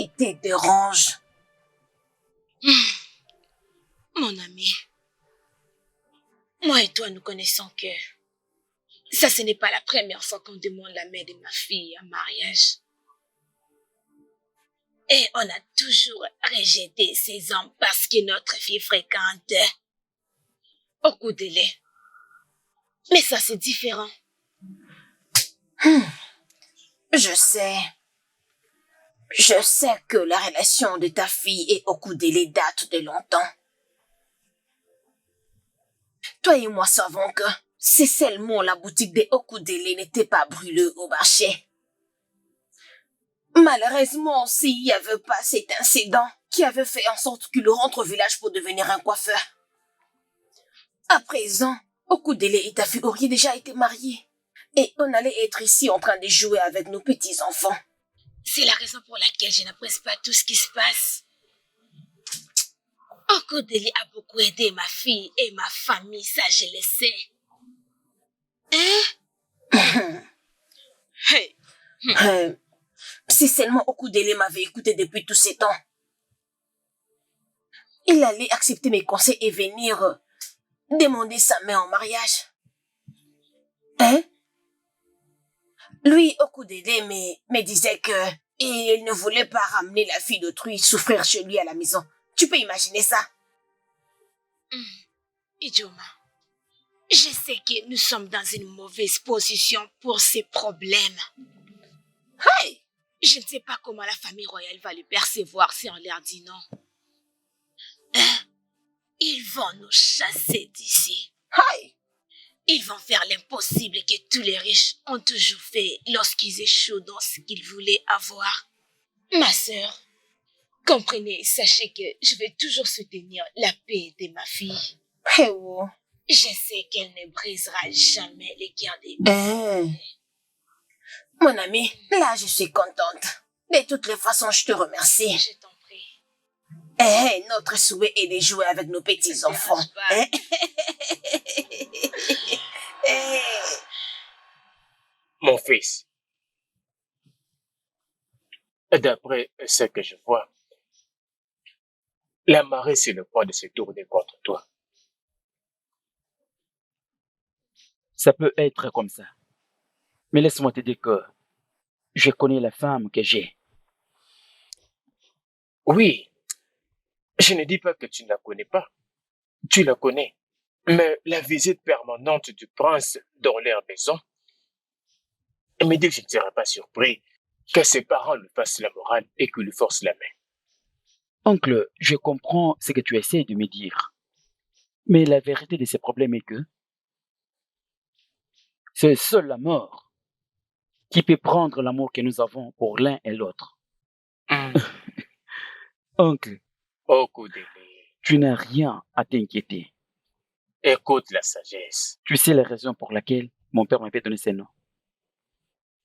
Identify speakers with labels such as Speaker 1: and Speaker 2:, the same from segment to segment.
Speaker 1: Il te dérange.
Speaker 2: Mon ami, moi et toi, nous connaissons que ça, ce n'est pas la première fois qu'on demande la main de ma fille en mariage. Et on a toujours rejeté ces hommes parce que notre fille fréquente Okudele. Mais ça, c'est différent.
Speaker 1: Je sais que la relation de ta fille et Okudele date de longtemps. Toi et moi savons que c'est seulement la boutique de Okudele n'était pas brûlée au marché. Malheureusement, s'il n'y avait pas cet incident qui avait fait en sorte qu'il rentre au village pour devenir un coiffeur. À présent, Okudele et ta fille auraient déjà été mariés. Et on allait être ici en train de jouer avec nos petits-enfants.
Speaker 2: C'est la raison pour laquelle je n'apprécie pas tout ce qui se passe. Okudele a beaucoup aidé ma fille et ma famille, ça je le sais. Hein?
Speaker 1: Hey. Si seulement Okudele m'avait écouté depuis tous ces temps, il allait accepter mes conseils et venir demander sa main en mariage. Hein? Lui, Okudele me disait que il ne voulait pas ramener la fille d'autrui souffrir chez lui à la maison. Tu peux imaginer ça?
Speaker 2: Ijoma, je sais que nous sommes dans une mauvaise position pour ces problèmes.
Speaker 1: Hey!
Speaker 2: Je ne sais pas comment la famille royale va le percevoir si on leur dit non. Hein? Ils vont nous chasser d'ici.
Speaker 1: Hey!
Speaker 2: Ils vont faire l'impossible que tous les riches ont toujours fait lorsqu'ils échouent dans ce qu'ils voulaient avoir. Ma sœur, comprenez, sachez que je vais toujours soutenir la paix de ma fille.
Speaker 1: Hey, oh.
Speaker 2: Je sais qu'elle ne brisera jamais les cœurs des gens.
Speaker 1: Mon ami, là je suis contente. De toutes les façons, je te remercie.
Speaker 2: Je t'en prie.
Speaker 1: Notre souhait est de jouer avec nos petits-enfants.
Speaker 3: Mon fils, d'après ce que je vois, la marée c'est le point de se tourner contre toi.
Speaker 4: Ça peut être comme ça. Mais laisse-moi te dire que je connais la femme que j'ai.
Speaker 3: Oui, je ne dis pas que tu ne la connais pas. Tu la connais. Mais la visite permanente du prince dans leur maison me dit que je ne serai pas surpris que ses parents lui fassent la morale et qu'ils lui forcent la main.
Speaker 4: Oncle, je comprends ce que tu essaies de me dire. Mais la vérité de ces problèmes est que c'est seule la mort qui peut prendre l'amour que nous avons pour l'un et l'autre. Oncle,
Speaker 3: Okudele,
Speaker 4: tu n'as rien à t'inquiéter.
Speaker 3: écoute la sagesse.
Speaker 4: Tu sais la raison pour laquelle mon père m'avait donné ces noms.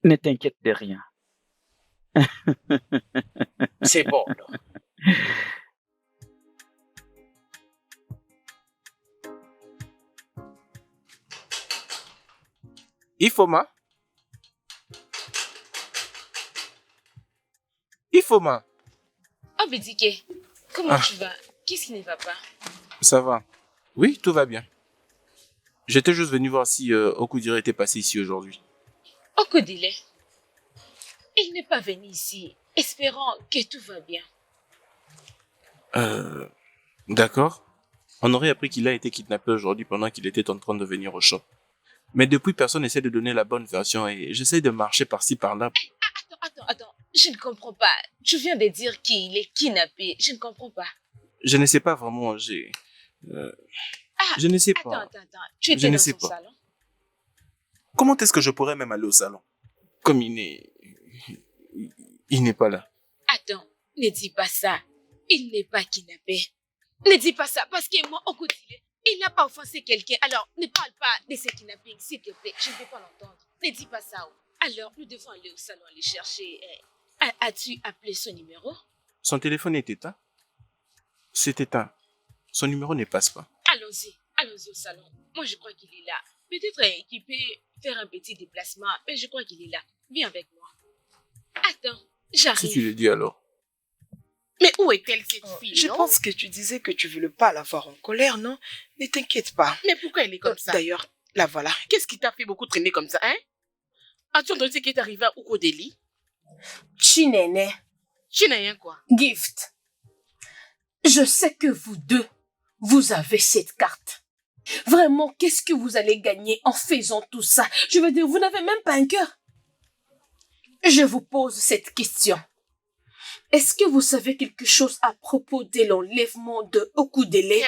Speaker 4: Ne t'inquiète de rien.
Speaker 3: C'est bon, là.
Speaker 5: Ifoma? Ifoma?
Speaker 2: Oh, Bidike, comment tu vas? Qu'est-ce qui ne va pas?
Speaker 5: Ça va. Oui, tout va bien. J'étais juste venu voir si Okudele était passé ici aujourd'hui.
Speaker 2: Okudele, il n'est pas venu ici, espérant que tout va bien.
Speaker 5: D'accord. On aurait appris qu'il a été kidnappé aujourd'hui pendant qu'il était en train de venir au shop. Mais depuis, personne n'essaie de donner la bonne version et j'essaie de marcher par-ci, par-là.
Speaker 2: Attends, je ne comprends pas. Tu viens de dire qu'il est kidnappé, je ne comprends pas.
Speaker 5: Je ne sais pas vraiment, je ne sais pas.
Speaker 2: Attends, tu étais dans son salon?
Speaker 5: Comment est-ce que je pourrais même aller au salon? Comme il n'est pas là.
Speaker 2: Attends, ne dis pas ça. Il n'est pas kidnappé. Ne dis pas ça, parce que moi, Okudele, il n'a pas offensé quelqu'un. Alors, ne parle pas de ce kidnapping, s'il te plaît. Je ne veux pas l'entendre. Ne dis pas ça. Alors, nous devons aller au salon aller chercher. As-tu appelé son numéro?
Speaker 5: Son téléphone est éteint. C'est éteint. Son numéro ne passe pas.
Speaker 2: Allons-y au salon. Moi, je crois qu'il est là. Peut-être qu'il peut faire un petit déplacement, mais je crois qu'il est là. Viens avec moi. Attends, j'arrive.
Speaker 5: Si tu le dis alors.
Speaker 2: Mais où est-elle, cette fille,
Speaker 6: Je
Speaker 2: non?
Speaker 6: pense que tu disais que tu voulais pas la voir en colère, non? Ne t'inquiète pas.
Speaker 2: Mais pourquoi elle est comme ça?
Speaker 6: D'ailleurs, la voilà.
Speaker 2: Qu'est-ce qui t'a fait beaucoup traîner comme ça, hein? As-tu entendu ce qui est arrivé à Ukodeli?
Speaker 1: Chinene,
Speaker 2: Tu n'as rien, quoi.
Speaker 1: Gift. Je sais que vous deux, vous avez cette carte. Vraiment, qu'est-ce que vous allez gagner en faisant tout ça? Je veux dire, vous n'avez même pas un cœur. Je vous pose cette question. Est-ce que vous savez quelque chose à propos de l'enlèvement de Okudele?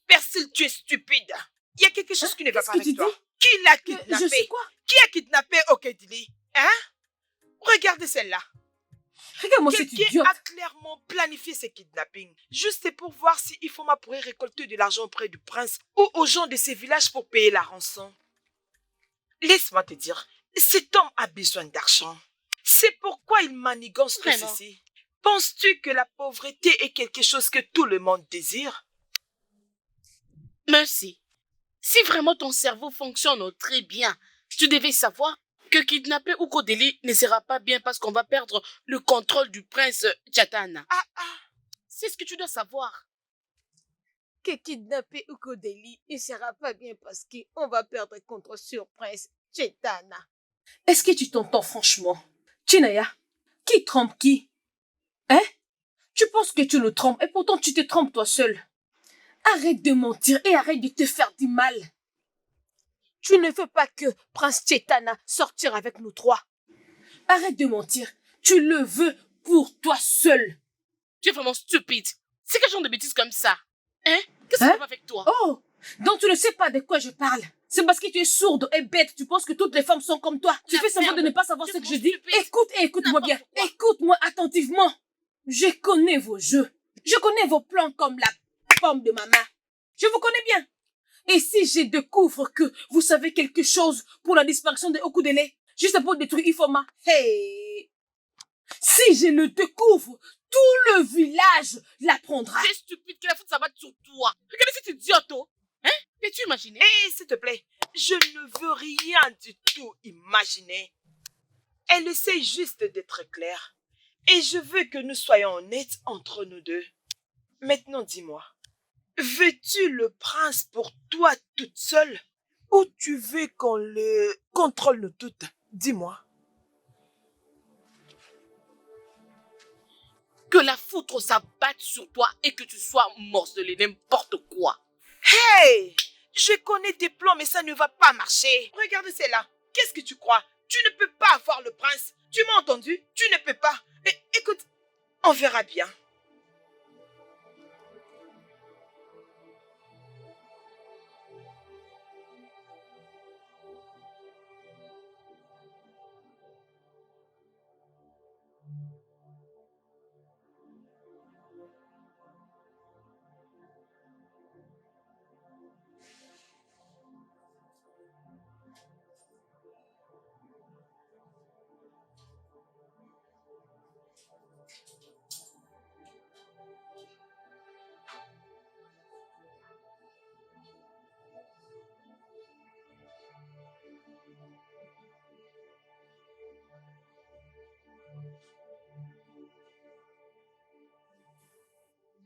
Speaker 6: Persil, tu es stupide. Il y a quelque chose qui ne va pas
Speaker 1: Qu'est-ce que
Speaker 6: avec
Speaker 1: tu
Speaker 6: toi.
Speaker 1: dis?
Speaker 6: Qui l'a
Speaker 1: Je
Speaker 6: kidnappé?
Speaker 1: sais quoi?
Speaker 6: Qui a kidnappé Okedili? Hein? Regardez celle-là.
Speaker 1: Regarde-moi cette
Speaker 6: Quelqu'un
Speaker 1: idiote.
Speaker 6: a clairement planifié ce kidnapping. Juste pour voir si Ifoma pourrait récolter de l'argent auprès du prince ou aux gens de ces villages pour payer la rançon. Laisse-moi te dire, cet homme a besoin d'argent. C'est pourquoi il manigance tout
Speaker 2: Vraiment?
Speaker 6: ceci. Penses-tu que la pauvreté est quelque chose que tout le monde désire?
Speaker 2: Merci. Si vraiment ton cerveau fonctionne très bien, tu devais savoir que kidnapper Ukodeli ne sera pas bien parce qu'on va perdre le contrôle du prince Chatana. C'est ce que tu dois savoir.
Speaker 1: Que kidnapper Ukodeli ne sera pas bien parce qu'on va perdre contre sur prince Chetana. Est-ce que tu t'entends franchement? Chinaya, qui trompe qui? Hein? Tu penses que tu le trompes et pourtant tu te trompes toi seul. Arrête de mentir et arrête de te faire du mal. Tu ne veux pas que Prince Chetana sortir avec nous trois. Arrête de mentir. Tu le veux pour toi seul.
Speaker 2: Tu es vraiment stupide. C'est quel genre de bêtises comme ça? Hein? Qu'est-ce qui va pas avec toi?
Speaker 1: Oh, donc tu ne sais pas de quoi je parle. C'est parce que tu es sourde et bête. Tu penses que toutes les femmes sont comme toi. Tu fais semblant de ne pas savoir ce que je dis. Écoute et écoute-moi bien. Écoute-moi attentivement. Je connais vos jeux. Je connais vos plans comme la pomme de ma main. Je vous connais bien. Et si je découvre que vous savez quelque chose pour la disparition de Okudele, juste pour détruire Ifoma, hey! Si je le découvre, tout le village l'apprendra.
Speaker 2: C'est stupide que la faute s'abatte sur toi. Regardez cette idiote, oh. Hein? Peux-tu imaginer?
Speaker 6: Hé, s'il te plaît, je ne veux rien du tout imaginer. Elle essaie juste d'être claire. Et je veux que nous soyons honnêtes entre nous deux. Maintenant, dis-moi, veux-tu le prince pour toi toute seule? Ou tu veux qu'on le contrôle nous toutes? Dis-moi.
Speaker 2: Que la foudre s'abatte sur toi et que tu sois morcelé, n'importe quoi.
Speaker 6: Hey! Je connais tes plans, mais ça ne va pas marcher. Regarde celle-là. Qu'est-ce que tu crois? Tu ne peux pas avoir le prince. Tu m'as entendu? Tu ne peux pas. Écoute, on verra bien.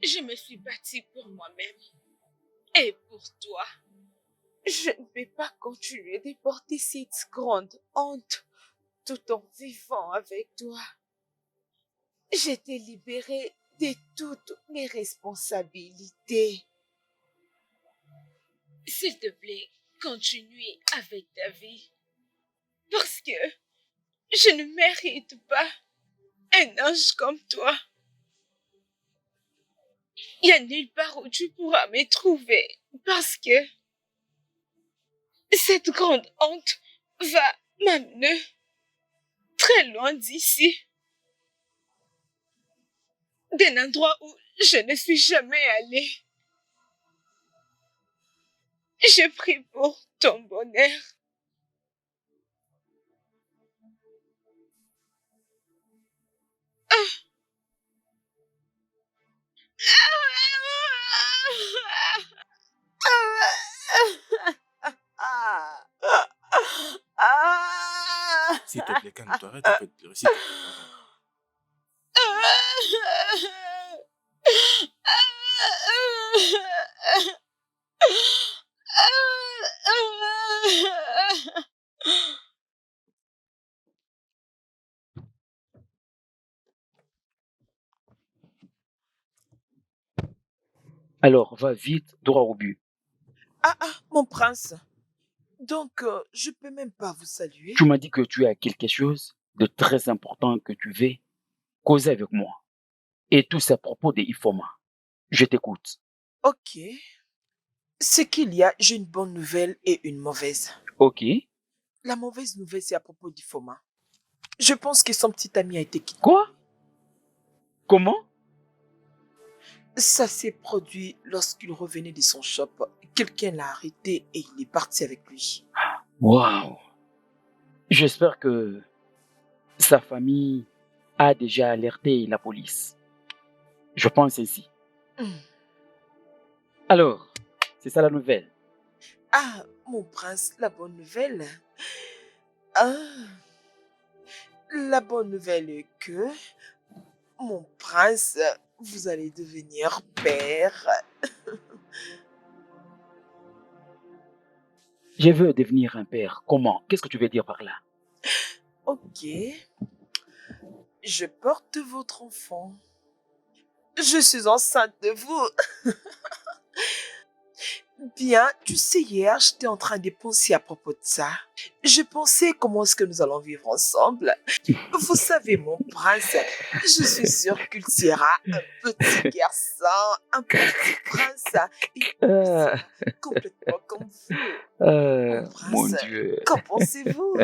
Speaker 2: Je me suis battue pour moi-même et pour toi. Je ne vais pas continuer de porter cette grande honte tout en vivant avec toi. Je t'ai libérée de toutes mes responsabilités. S'il te plaît, continue avec ta vie. Parce que je ne mérite pas un ange comme toi. Il n'y a nulle part où tu pourras me trouver parce que cette grande honte va m'amener très loin d'ici. D'un endroit où je ne suis jamais allée. Je prie pour ton bonheur.
Speaker 5: S'il te plaît, calme-toi, arrête un peu de pleurer. S'il te plaît.
Speaker 4: Alors, va vite, droit au but.
Speaker 6: Ah, mon prince. Donc, je peux même pas vous saluer.
Speaker 4: Tu m'as dit que tu as quelque chose de très important que tu veux causer avec moi. Et tout c'est à propos de Ifoma. Je t'écoute.
Speaker 6: Ok. C'est qu'il y a, j'ai une bonne nouvelle et une mauvaise.
Speaker 4: Ok.
Speaker 6: La mauvaise nouvelle, c'est à propos d'Ifoma. Je pense que son petit ami a été kidnappé.
Speaker 4: Quoi? Comment?
Speaker 6: Ça s'est produit lorsqu'il revenait de son shop. Quelqu'un l'a arrêté et il est parti avec lui.
Speaker 4: Waouh. J'espère que sa famille a déjà alerté la police. Je pense ainsi.
Speaker 6: Hmm.
Speaker 4: Alors, c'est ça la nouvelle.
Speaker 6: Ah, mon prince, la bonne nouvelle. Ah, la bonne nouvelle est que, mon prince, vous allez devenir père.
Speaker 4: Je veux devenir un père. Comment? Qu'est-ce que tu veux dire par là?
Speaker 6: Ok. Je porte votre enfant. Je suis enceinte de vous. Bien, tu sais, hier, j'étais en train de penser à propos de ça. Je pensais comment est-ce que nous allons vivre ensemble. Vous savez, mon prince, je suis sûre qu'il sera un petit garçon, un petit prince, et il
Speaker 4: Euh,
Speaker 6: sera complètement comme vous. Mon
Speaker 4: mon
Speaker 6: prince,
Speaker 4: Dieu.
Speaker 6: qu'en pensez-vous?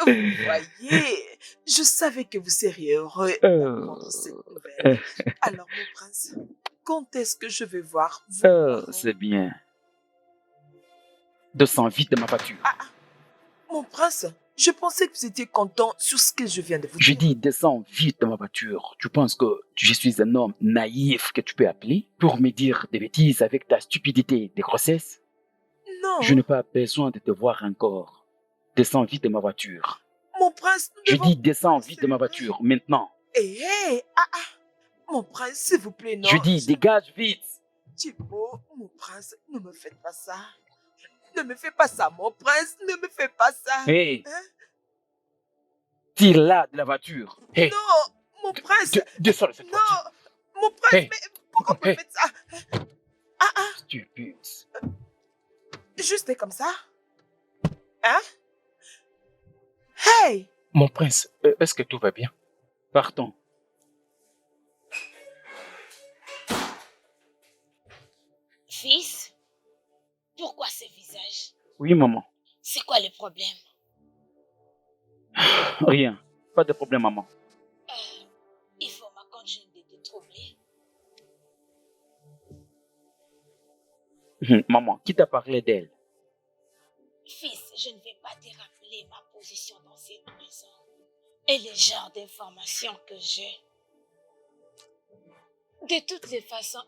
Speaker 6: Vous voyez, je savais que vous seriez heureux d'apprendre cette nouvelle. Alors, mon prince, quand est-ce que je vais voir vos parents?
Speaker 4: C'est bien. Descends vite de ma voiture.
Speaker 6: Mon prince, je pensais que vous étiez content sur ce que je viens de vous
Speaker 4: Je
Speaker 6: dire.
Speaker 4: dis, descends vite de ma voiture. Tu penses que je suis un homme naïf que tu peux appeler pour me dire des bêtises avec ta stupidité de grossesse?
Speaker 6: Non,
Speaker 4: Je n'ai pas besoin de te voir encore. Descends vite de ma voiture.
Speaker 6: mon prince, nous
Speaker 4: Je
Speaker 6: devons
Speaker 4: dis, descends vite de ma
Speaker 6: célébrer.
Speaker 4: voiture, maintenant.
Speaker 6: Hé, mon prince, s'il vous plaît, non.
Speaker 4: Je dis, dégage vite.
Speaker 6: Thibaut, mon prince, ne me faites pas ça. Ne me fais pas ça, mon prince, ne me fais pas ça.
Speaker 4: Hé,
Speaker 6: Hein?
Speaker 4: tire-la de la voiture. Hé,
Speaker 6: Non, mon prince,
Speaker 3: Descends de cette voiture.
Speaker 6: non, mon prince,
Speaker 3: Hey.
Speaker 6: mais pourquoi vous me
Speaker 3: Hey.
Speaker 6: faites ça?
Speaker 4: stupide.
Speaker 6: Juste comme ça? Hein? Hey!
Speaker 3: Mon prince, est-ce que tout va bien?
Speaker 4: Partons.
Speaker 2: Fils, pourquoi ce visage?
Speaker 4: Oui, maman.
Speaker 2: C'est quoi le problème?
Speaker 4: Rien. Pas de problème, maman.
Speaker 2: Il faut ma continue de te troubler.
Speaker 4: Maman, qui t'a parlé d'elle?
Speaker 2: Fils, je ne vais pas te rappeler ma position dans cette maison et le genre d'informations que j'ai. De toutes les façons,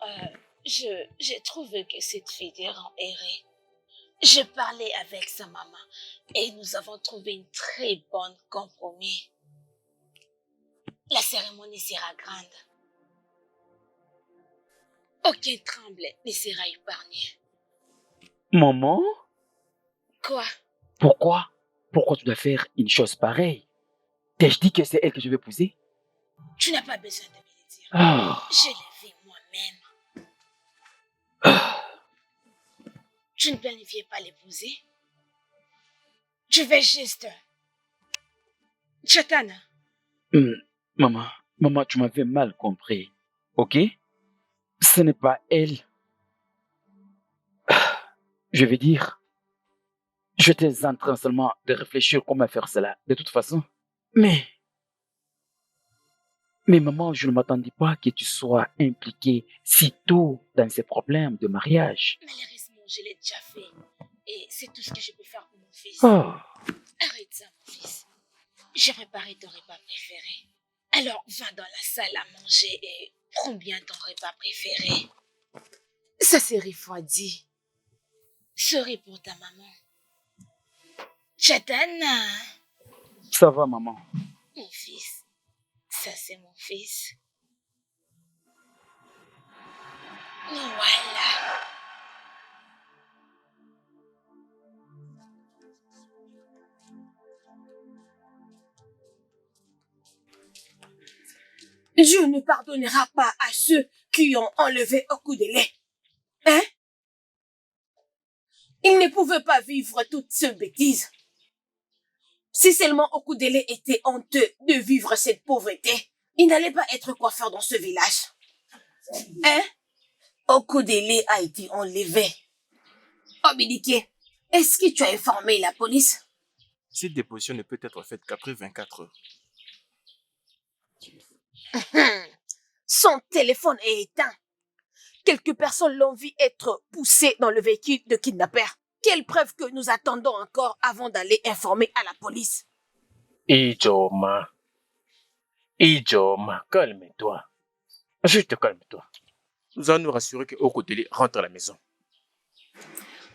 Speaker 2: je trouve que cette fille te rend errée. Je parlais avec sa maman et nous avons trouvé une très bonne compromis. La cérémonie sera grande. Aucun tremble ne sera épargné.
Speaker 4: Maman?
Speaker 2: Quoi?
Speaker 4: Pourquoi? Pourquoi tu dois faire une chose pareille? T'ai-je dit que c'est elle que je vais épouser?
Speaker 2: Tu n'as pas besoin de me le dire.
Speaker 4: Ah.
Speaker 2: Je l'ai vu moi-même. Tu ne planifiais pas l'épouser? Je vais juste... Chatana,
Speaker 4: Maman, tu m'avais mal compris. Ok? Ce n'est pas elle. Je veux dire, j'étais en train seulement de réfléchir comment faire cela, de toute façon. Mais maman, je ne m'attendais pas que tu sois impliquée si tôt dans ces problèmes de mariage.
Speaker 2: malheureusement, je l'ai déjà fait. Et c'est tout ce que je peux faire pour mon fils.
Speaker 4: Oh,
Speaker 2: Arrête ça, mon fils. J'ai préparé ton repas préféré. Alors, va dans la salle à manger et prends bien ton repas préféré. Ça s'est refroidi. Souris pour ta maman. Chatana,
Speaker 4: ça va, maman.
Speaker 2: mon fils. Ça, c'est mon fils. Voilà.
Speaker 1: Dieu ne pardonnera pas à ceux qui ont enlevé Okudele. Il ne pouvait pas vivre toute cette bêtise. Si seulement Okudele était honteux de vivre cette pauvreté, il n'allait pas être coiffeur dans ce village. Hein? Okudele a été enlevé. Obidike, est-ce que tu as informé la police?
Speaker 5: Cette déposition ne peut être faite qu'après 24 heures.
Speaker 1: Son téléphone est éteint. Quelques personnes l'ont vu être poussé dans le véhicule de kidnappeur. Quelle preuve que nous attendons encore avant d'aller informer à la police?
Speaker 3: Ijoma, calme-toi. Juste calme-toi. Nous allons nous rassurer que Okudele rentre à la maison.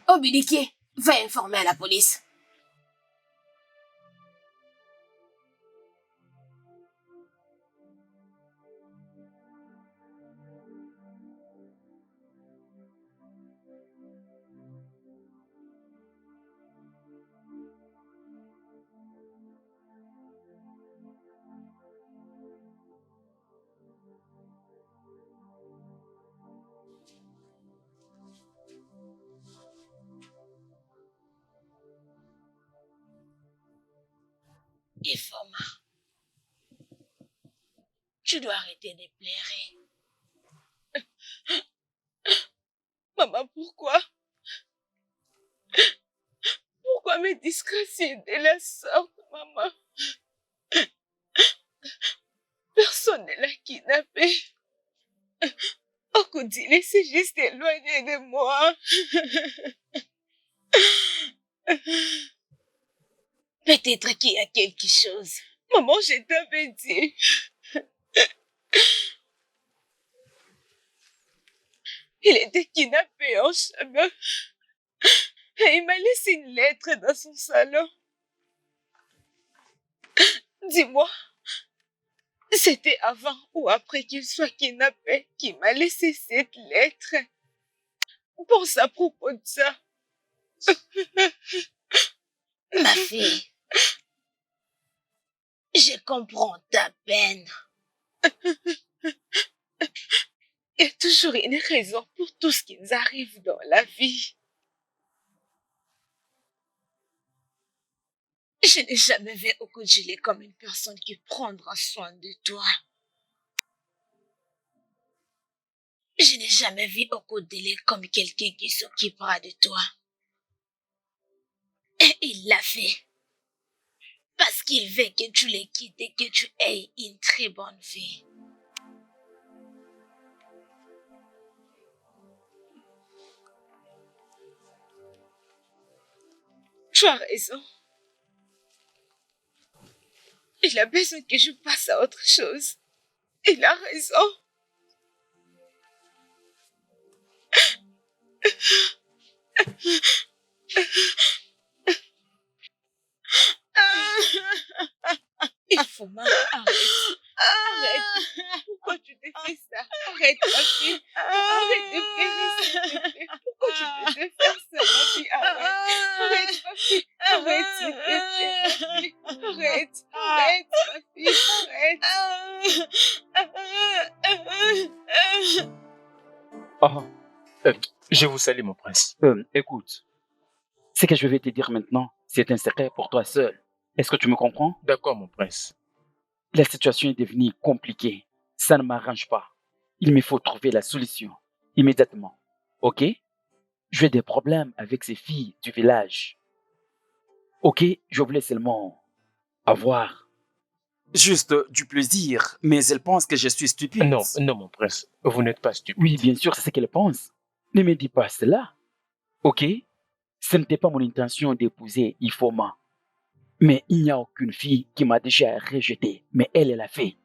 Speaker 1: Obidike, va informer à la police. Ifoma, tu dois arrêter de pleurer.
Speaker 2: Maman, pourquoi? Pourquoi me disgracier de la sorte, maman? Personne ne l'a kidnappé. Okudile s'est juste éloigné de moi.
Speaker 1: Peut-être qu'il y a quelque chose.
Speaker 2: Maman, je t'avais dit. Il était kidnappé en chemin. Et il m'a laissé une lettre dans son salon. Dis-moi, c'était avant ou après qu'il soit kidnappé qu'il m'a laissé cette lettre? Pense à propos de ça.
Speaker 1: Ma fille, je comprends ta peine.
Speaker 2: Il y a toujours une raison pour tout ce qui nous arrive dans la vie.
Speaker 1: Je n'ai jamais vu Okudile comme une personne qui prendra soin de toi. Je n'ai jamais vu Okudile comme quelqu'un qui s'occupera de toi. Et il l'a fait. Parce qu'il veut que tu les quittes et que tu aies une très bonne vie.
Speaker 2: Tu as raison. Il a besoin que je passe à autre chose. Il a raison.
Speaker 1: Ifoma, arrête.
Speaker 2: Arrête. Pourquoi tu te fais ça? Arrête, ma fille. Arrête de pleurer, s'il te plaît. Pourquoi tu te fais faire ça, ma fille? Arrête, ma fille. Arrête, s'il te plaît, ma fille. Arrête, ma fille.
Speaker 4: Oh,
Speaker 3: Je vous salue, mon prince.
Speaker 4: écoute, ce que je vais te dire maintenant, c'est un secret pour toi seul. Est-ce que tu me comprends?
Speaker 3: D'accord, mon prince.
Speaker 4: La situation est devenue compliquée. Ça ne m'arrange pas. Il me faut trouver la solution immédiatement. Ok? J'ai des problèmes avec ces filles du village. Ok? Je voulais seulement avoir.
Speaker 7: Juste du plaisir, mais elle pense que je suis stupide.
Speaker 3: Non, non, mon prince. Vous n'êtes pas stupide.
Speaker 4: Oui, bien sûr, c'est ce qu'elle pense. Ne me dis pas cela. Ok? Ce n'était pas mon intention d'épouser Ifoma. Mais il n'y a aucune fille qui m'a déjà rejeté. Mais elle l'a fait.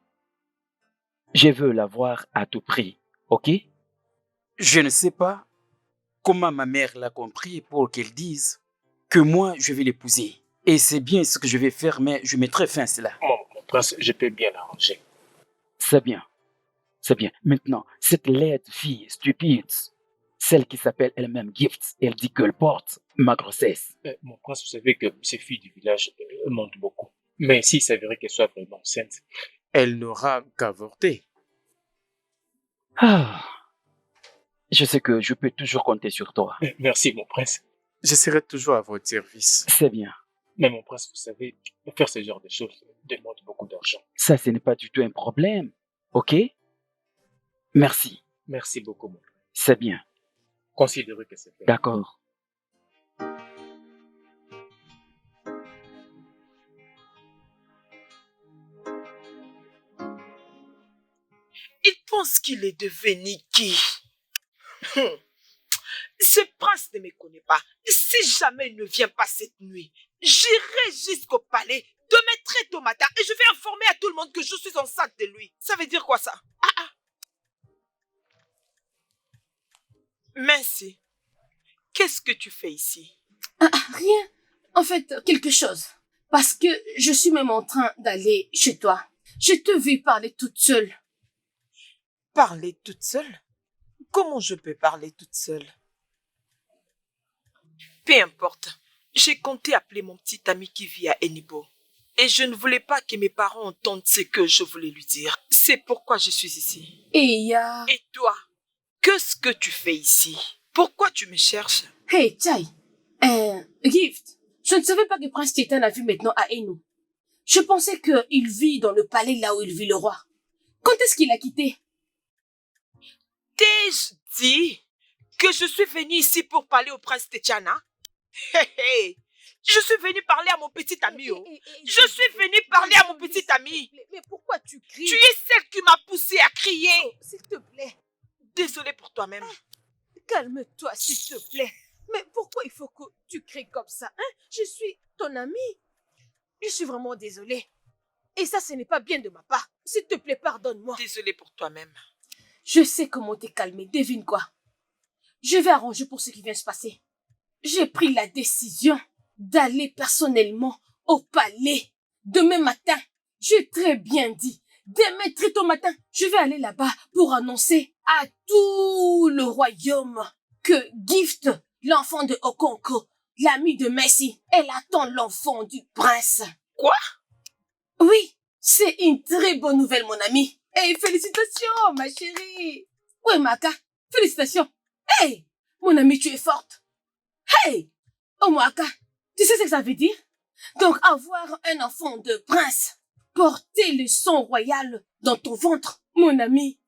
Speaker 4: Je veux la voir à tout prix. Ok?
Speaker 7: Je ne sais pas comment ma mère l'a compris pour qu'elle dise que moi, je vais l'épouser. Et c'est bien ce que je vais faire, mais je mettrai fin à cela.
Speaker 3: Mon prince, je peux bien l'arranger.
Speaker 4: C'est bien. C'est bien. Maintenant, cette laide fille stupide, celle qui s'appelle elle-même Gift, elle dit qu'elle porte ma grossesse.
Speaker 3: Mon prince, vous savez que ces filles du village mentent beaucoup. Mais s'il s'avérait qu'elles soient vraiment enceintes, elle n'aura qu'avorter.
Speaker 4: Ah, je sais que je peux toujours compter sur toi.
Speaker 3: Merci, mon prince.
Speaker 5: Je serai toujours à votre service.
Speaker 4: C'est bien.
Speaker 3: Mais mon prince, vous savez, faire ce genre de choses demande beaucoup d'argent.
Speaker 4: Ça, ce n'est pas du tout un problème. OK? Merci.
Speaker 3: Merci beaucoup, mon prince.
Speaker 4: C'est bien.
Speaker 3: Considérez que c'est fait.
Speaker 4: D'accord.
Speaker 6: Il pense qu'il est devenu qui? Ce prince ne me connaît pas. Si jamais il ne vient pas cette nuit, j'irai jusqu'au palais de maître au matin et je vais informer à tout le monde que je suis enceinte de lui. Ça veut dire quoi ça? Merci. Qu'est-ce que tu fais ici?
Speaker 1: Rien. En fait, quelque chose. Parce que je suis même en train d'aller chez toi. Je te vis parler toute seule.
Speaker 6: Parler toute seule? Comment je peux parler toute seule? Peu importe. J'ai compté appeler mon petit ami qui vit à Enibo. Et je ne voulais pas que mes parents entendent ce que je voulais lui dire. C'est pourquoi je suis ici.
Speaker 1: Et
Speaker 6: Et toi, qu'est-ce que tu fais ici? Pourquoi tu me cherches?
Speaker 1: Hey, Chai. Gift. Je ne savais pas que Prince Titan a vu maintenant à Enu. Je pensais qu'il vit dans le palais là où il vit le roi. Quand est-ce qu'il a quitté?
Speaker 6: T'ai-je dit que je suis venue ici pour parler au prince Techana? Je suis venue parler à mon petit ami. Je suis venue parler à mon petit ami.
Speaker 1: Mais pourquoi tu cries?
Speaker 6: Tu es celle qui m'a poussée à crier.
Speaker 1: S'il te plaît.
Speaker 6: Désolée pour toi-même.
Speaker 1: Calme-toi, s'il te plaît. Mais pourquoi il faut que tu cries comme ça, hein? Je suis ton amie. Je suis vraiment désolée. Et ça, ce n'est pas bien de ma part. S'il te plaît, pardonne-moi.
Speaker 6: Désolée pour toi-même.
Speaker 1: Je sais comment t'es calmée. Devine quoi? Je vais arranger pour ce qui vient se passer. J'ai pris la décision d'aller personnellement au palais demain matin. J'ai très bien dit. Demain très tôt matin, je vais aller là-bas pour annoncer à tout le royaume que Gift, l'enfant de Okonko, l'ami de Messi, elle attend l'enfant du prince.
Speaker 6: Quoi?
Speaker 1: Oui, c'est une très bonne nouvelle, mon ami. Hey, félicitations, ma chérie. Ouais, Maka, félicitations. Hey, mon ami, tu es forte. Hey, oh, Maka, tu sais ce que ça veut dire? Donc, avoir un enfant de prince, porter le sang royal dans ton ventre, mon ami.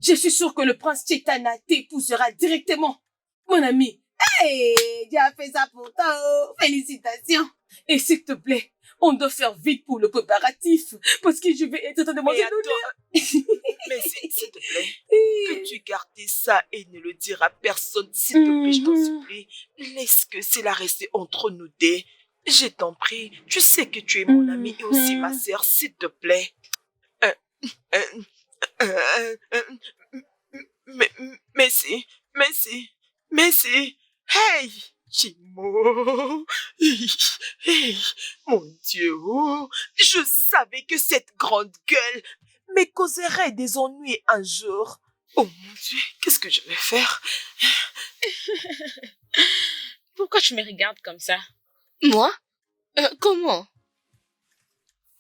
Speaker 1: Je suis sûre que le prince Chetana t'épousera directement, mon ami. Hey, tu as fait ça pour toi, oh. Félicitations. Et s'il te plaît, on doit faire vite pour le préparatif, parce que je vais être en demande d'honneur.
Speaker 6: Mais s'il te plaît, que tu gardes ça et ne le diras à personne, s'il te plaît, je t'en supplie. Laisse que cela reste entre nous deux. Je t'en prie, tu sais que tu es mon ami et aussi ma sœur, s'il te plaît. Merci. Hey, Chimo. Hey, mon Dieu, oh, je savais que cette grande gueule me causerait des ennuis un jour. Oh mon Dieu, qu'est-ce que je vais faire?
Speaker 2: Pourquoi tu me regardes comme ça?
Speaker 8: Moi? Comment?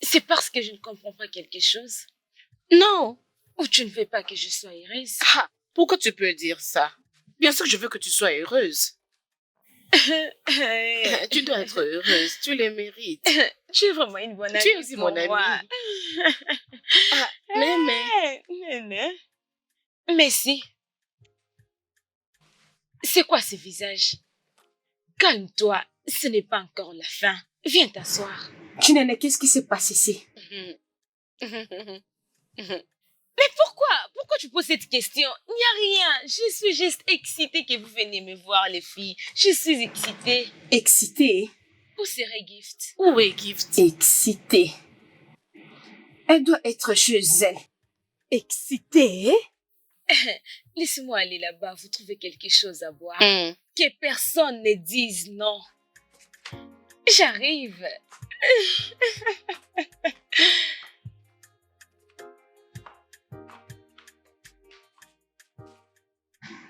Speaker 2: C'est parce que je ne comprends pas quelque chose?
Speaker 8: Non.
Speaker 2: Ou tu ne veux pas que je sois heureuse?
Speaker 8: Ah, pourquoi tu peux dire ça? Bien sûr que je veux que tu sois heureuse. Tu dois être heureuse, tu le mérites.
Speaker 2: Tu es vraiment une bonne amie.
Speaker 8: Tu es aussi mon amie.
Speaker 2: Néné. Merci. C'est quoi ce visage? Calme-toi, ce n'est pas encore la fin. Viens t'asseoir.
Speaker 1: Chinene, qu'est-ce qui se passe ici?
Speaker 2: Mais pourquoi tu poses cette question? Il n'y a rien. Je suis juste excitée que vous veniez me voir, les filles. Je suis excitée.
Speaker 1: Excitée?
Speaker 2: Où serait Gift?
Speaker 8: Où est Gift?
Speaker 1: Excitée. Elle doit être chez elle. Excitée?
Speaker 2: Laissez-moi aller là-bas, vous trouvez quelque chose à boire. Que personne ne dise non. J'arrive.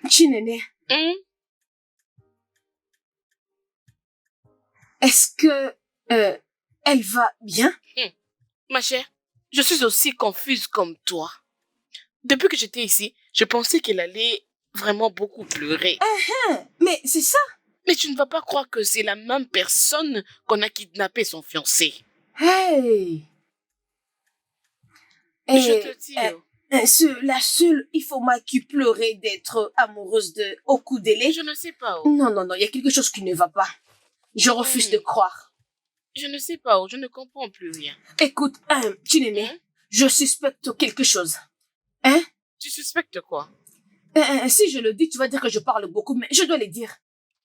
Speaker 1: Chinene, est-ce que elle va bien?
Speaker 8: Ma chère, je suis aussi confuse comme toi. Depuis que j'étais ici, je pensais qu'elle allait vraiment beaucoup pleurer.
Speaker 1: Mais c'est ça.
Speaker 8: Mais tu ne vas pas croire que c'est la même personne qu'on a kidnappé son fiancé.
Speaker 1: Hey!
Speaker 8: Je te dis.
Speaker 1: La seule Ifoma qui pleurait d'être amoureuse de Okudele.
Speaker 8: Je ne sais pas.
Speaker 1: Non, il y a quelque chose qui ne va pas. Je refuse de croire.
Speaker 8: Je ne sais pas. Je ne comprends plus rien.
Speaker 1: Écoute, Chinene, je suspecte quelque chose.
Speaker 8: Tu suspectes quoi?
Speaker 1: Si je le dis, tu vas dire que je parle beaucoup, mais je dois le dire.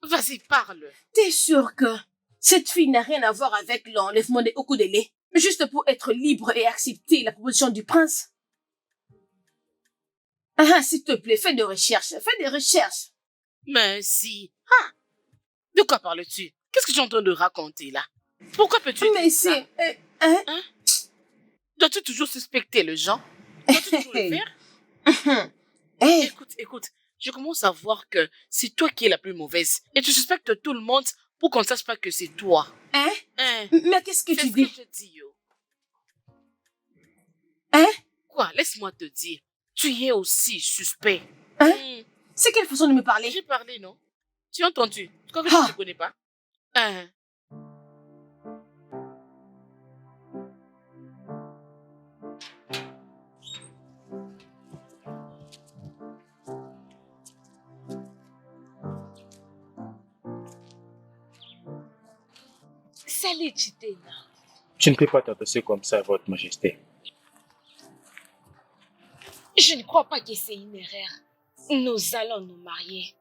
Speaker 8: Vas-y, parle.
Speaker 1: T'es sûr que cette fille n'a rien à voir avec l'enlèvement de Okudele, juste pour être libre et accepter la proposition du prince? S'il te plaît, fais des recherches.
Speaker 8: Mais si. De quoi parles-tu? Qu'est-ce que tu es en train de raconter là? Pourquoi peux-tu dire ça? Dois-tu toujours suspecter les gens? Dois-tu toujours le faire? Écoute, je commence à voir que c'est toi qui es la plus mauvaise. Et tu suspectes tout le monde pour qu'on ne sache pas que c'est toi.
Speaker 1: Mais qu'est-ce que tu dis?
Speaker 8: C'est ce que je dis, yo. Quoi? Laisse-moi te dire. Tu y es aussi suspect.
Speaker 1: C'est quelle façon de me parler?
Speaker 8: J'ai parlé, non? Tu as entendu? Tu crois que je ne te connais pas? Salut, Chitena.
Speaker 3: Tu ne peux pas t'adresser comme ça à votre majesté.
Speaker 2: Je ne crois pas que c'est une erreur. Nous allons nous marier.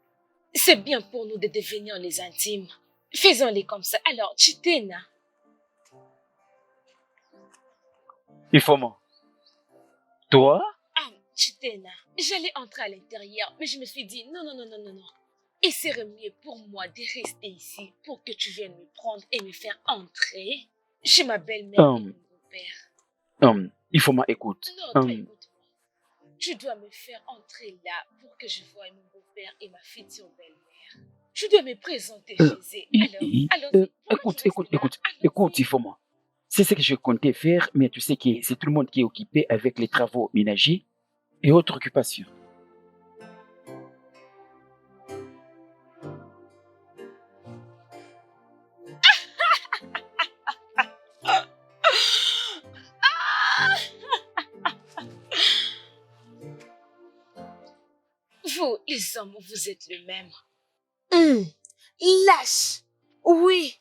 Speaker 2: C'est bien pour nous de devenir les intimes. Faisons-les comme ça. Alors, Chitena.
Speaker 4: Ifoma. Toi?
Speaker 2: Chitena, j'allais entrer à l'intérieur, mais je me suis dit, non. Et serait mieux pour moi de rester ici pour que tu viennes me prendre et me faire entrer chez ma belle-mère et mon beau-père.
Speaker 4: Ifoma, écoute.
Speaker 2: Non, toi, écoute-moi. Tu dois me faire entrer là pour que je voie mon beau-père et ma future belle-mère. Tu dois me présenter chez eux.
Speaker 4: Écoute, Ifoma. C'est ce que je comptais faire, mais tu sais que c'est tout le monde qui est occupé avec les travaux ménagers et autres occupations.
Speaker 2: Vous, les hommes, vous êtes le même.
Speaker 1: Lâche. Oui.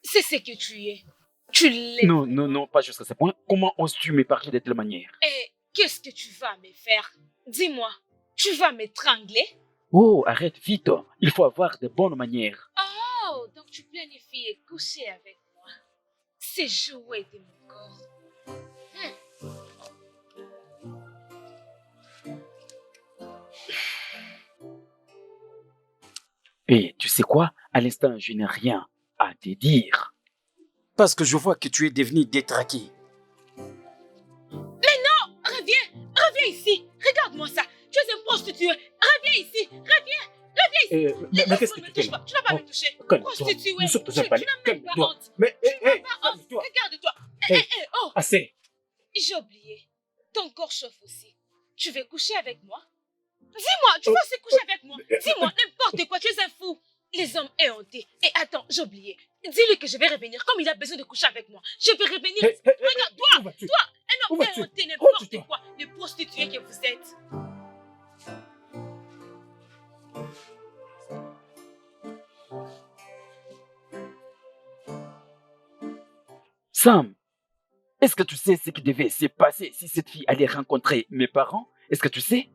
Speaker 2: C'est ce que tu es. Tu l'es.
Speaker 4: Non, pas jusqu'à ce point. Comment oses-tu me parler de telle manière?
Speaker 2: Et qu'est-ce que tu vas me faire? Dis-moi, tu vas m'étrangler?
Speaker 4: Oh, arrête vite. Il faut avoir de bonnes manières.
Speaker 2: Oh, donc tu planifies coucher avec moi. C'est jouer de mon corps.
Speaker 4: Et tu sais quoi? À l'instant, je n'ai rien à te dire.
Speaker 7: Parce que je vois que tu es devenu détraqué.
Speaker 2: Mais non! Reviens ici! Regarde-moi ça! Tu es un prostitué! Reviens ici! Reviens ici!
Speaker 3: Mais qu'est-ce que tu fais?
Speaker 2: Tu n'as pas me toucher! Prostituée!
Speaker 3: Nous sommes
Speaker 2: Tu n'as même pas honte!
Speaker 3: Mais,
Speaker 2: Calme-toi! Regarde-toi! Oh!
Speaker 3: Assez!
Speaker 2: J'ai oublié. Ton corps chauffe aussi. Tu veux coucher avec moi? Dis-moi, tu veux aussi coucher avec moi? Dis-moi, n'importe quoi, tu es un fou. Les hommes éhontés. Et attends, j'ai oublié. Dis-lui que je vais revenir comme il a besoin de coucher avec moi. Je vais revenir. Regarde, toi, un homme éhonté, n'importe quoi, les prostituées que vous êtes.
Speaker 4: Sam, est-ce que tu sais ce qui devait se passer si cette fille allait rencontrer mes parents? Est-ce que tu sais?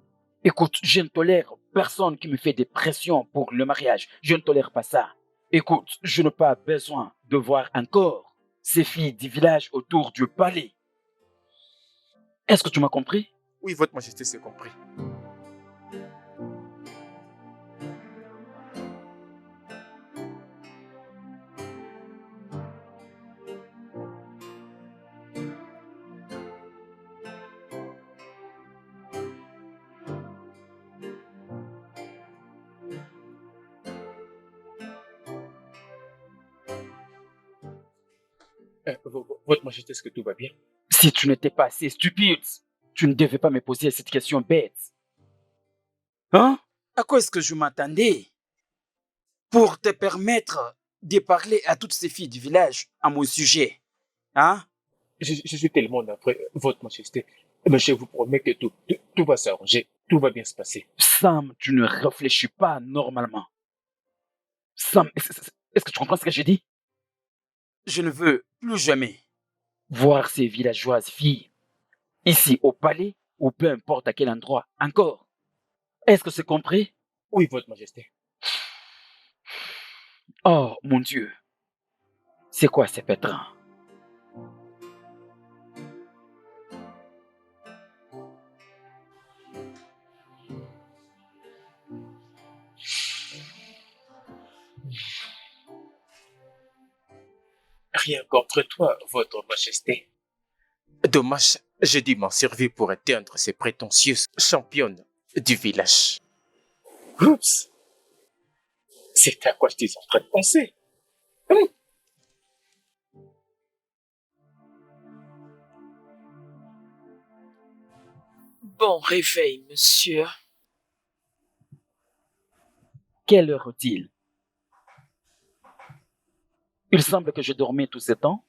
Speaker 4: Écoute, je ne tolère personne qui me fait des pressions pour le mariage. Je ne tolère pas ça. Écoute, je n'ai pas besoin de voir encore ces filles du village autour du palais. Est-ce que tu m'as compris?
Speaker 5: Oui, votre majesté s'est compris.
Speaker 3: Votre majesté, est-ce que tout va bien?
Speaker 4: Si tu n'étais pas assez stupide, tu ne devais pas me poser cette question bête.
Speaker 7: Hein? À quoi est-ce que je m'attendais? pour te permettre de parler à toutes ces filles du village à mon sujet. Hein?
Speaker 3: Je suis tellement navré, Votre Majesté. Mais je vous promets que tout va s'arranger. Tout va bien se passer.
Speaker 4: Sam, tu ne réfléchis pas normalement. Sam, est-ce que tu comprends ce que je dis?
Speaker 7: Je ne veux plus jamais
Speaker 4: Voir ces villageoises filles, ici au palais, ou peu importe à quel endroit, encore. Est-ce que c'est compris?
Speaker 3: Oui, Votre Majesté.
Speaker 4: Oh, mon Dieu. C'est quoi ces pétrins?
Speaker 3: Rien contre toi, Votre Majesté.
Speaker 5: Dommage, j'ai dû m'en servir pour éteindre ces prétentieuses championnes du village.
Speaker 3: Oups. C'est à quoi je suis en train de penser.
Speaker 6: Bon réveil, monsieur.
Speaker 4: Quelle heure est-il? Il semble que je dormais tout ce temps.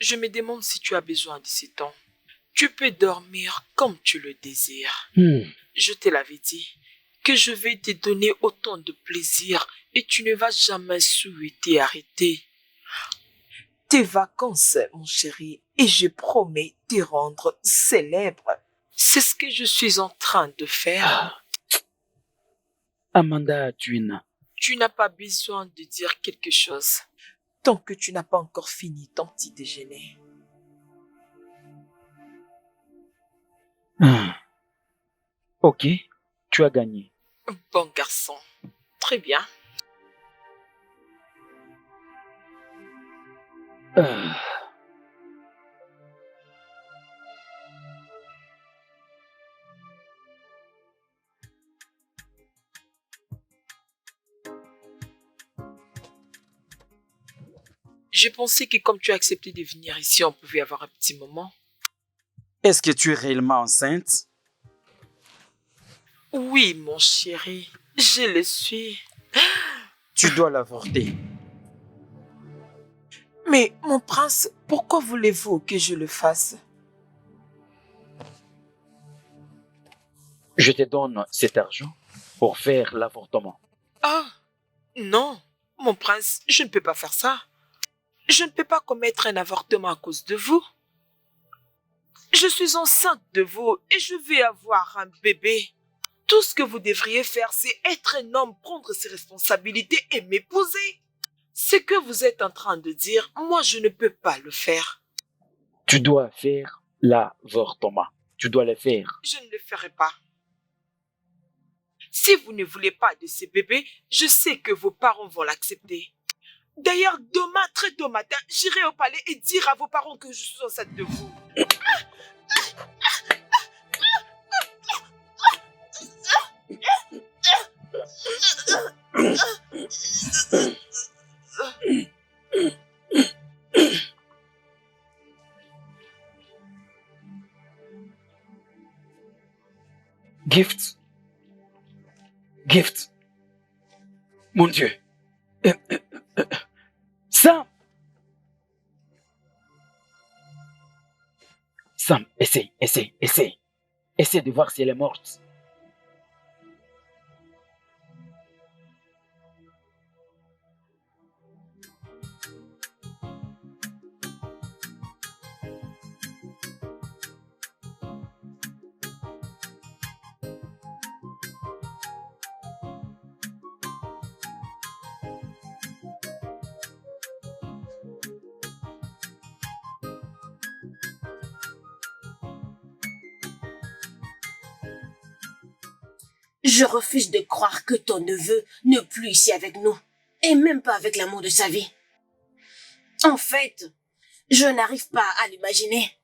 Speaker 6: Je me demande si tu as besoin de ces temps. Tu peux dormir comme tu le désires. Je te l'avais dit que je vais te donner autant de plaisir et tu ne vas jamais souhaiter arrêter. Tes vacances, mon chéri, et je promets te rendre célèbre. C'est ce que je suis en train de faire.
Speaker 4: Amanda, tu
Speaker 6: n'as pas besoin de dire quelque chose tant que tu n'as pas encore fini ton petit déjeuner.
Speaker 4: Ok, tu as gagné.
Speaker 6: Bon garçon. Très bien. J'ai pensé que comme tu as accepté de venir ici, on pouvait avoir un petit moment.
Speaker 7: Est-ce que tu es réellement enceinte?
Speaker 6: Oui, mon chéri, je le suis.
Speaker 7: Tu dois l'avorter.
Speaker 6: Mais, mon prince, pourquoi voulez-vous que je le fasse?
Speaker 4: Je te donne cet argent pour faire l'avortement.
Speaker 6: Ah, non, mon prince, je ne peux pas faire ça. Je ne peux pas commettre un avortement à cause de vous. Je suis enceinte de vous et je vais avoir un bébé. Tout ce que vous devriez faire, c'est être un homme, prendre ses responsabilités et m'épouser. Ce que vous êtes en train de dire, moi, je ne peux pas le faire.
Speaker 4: Tu dois faire l'avortement. Tu dois le faire.
Speaker 6: Je ne le ferai pas. Si vous ne voulez pas de ce bébé, je sais que vos parents vont l'accepter. D'ailleurs, demain, très tôt matin, j'irai au palais et dire à vos parents que je suis enceinte de vous.
Speaker 4: Gift. Mon Dieu. Sam. Sam, essaie. Essaie de voir si elle est morte.
Speaker 1: Je refuse de croire que ton neveu n'est plus ici avec nous, et même pas avec l'amour de sa vie. En fait, je n'arrive pas à l'imaginer.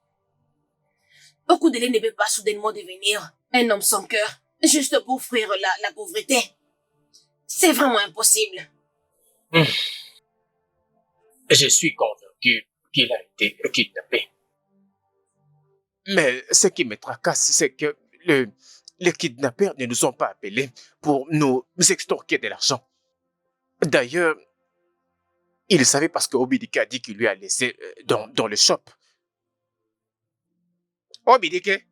Speaker 1: Okudele ne peut pas soudainement devenir un homme sans cœur, juste pour fuir la pauvreté. C'est vraiment impossible.
Speaker 3: Je suis convaincu qu'il a été kidnappé.
Speaker 5: Mais ce qui me tracasse, c'est que les kidnappeurs ne nous ont pas appelés pour nous extorquer de l'argent.
Speaker 3: D'ailleurs, il le savait parce que Obidike a dit qu'il lui a laissé dans le shop. Obidike!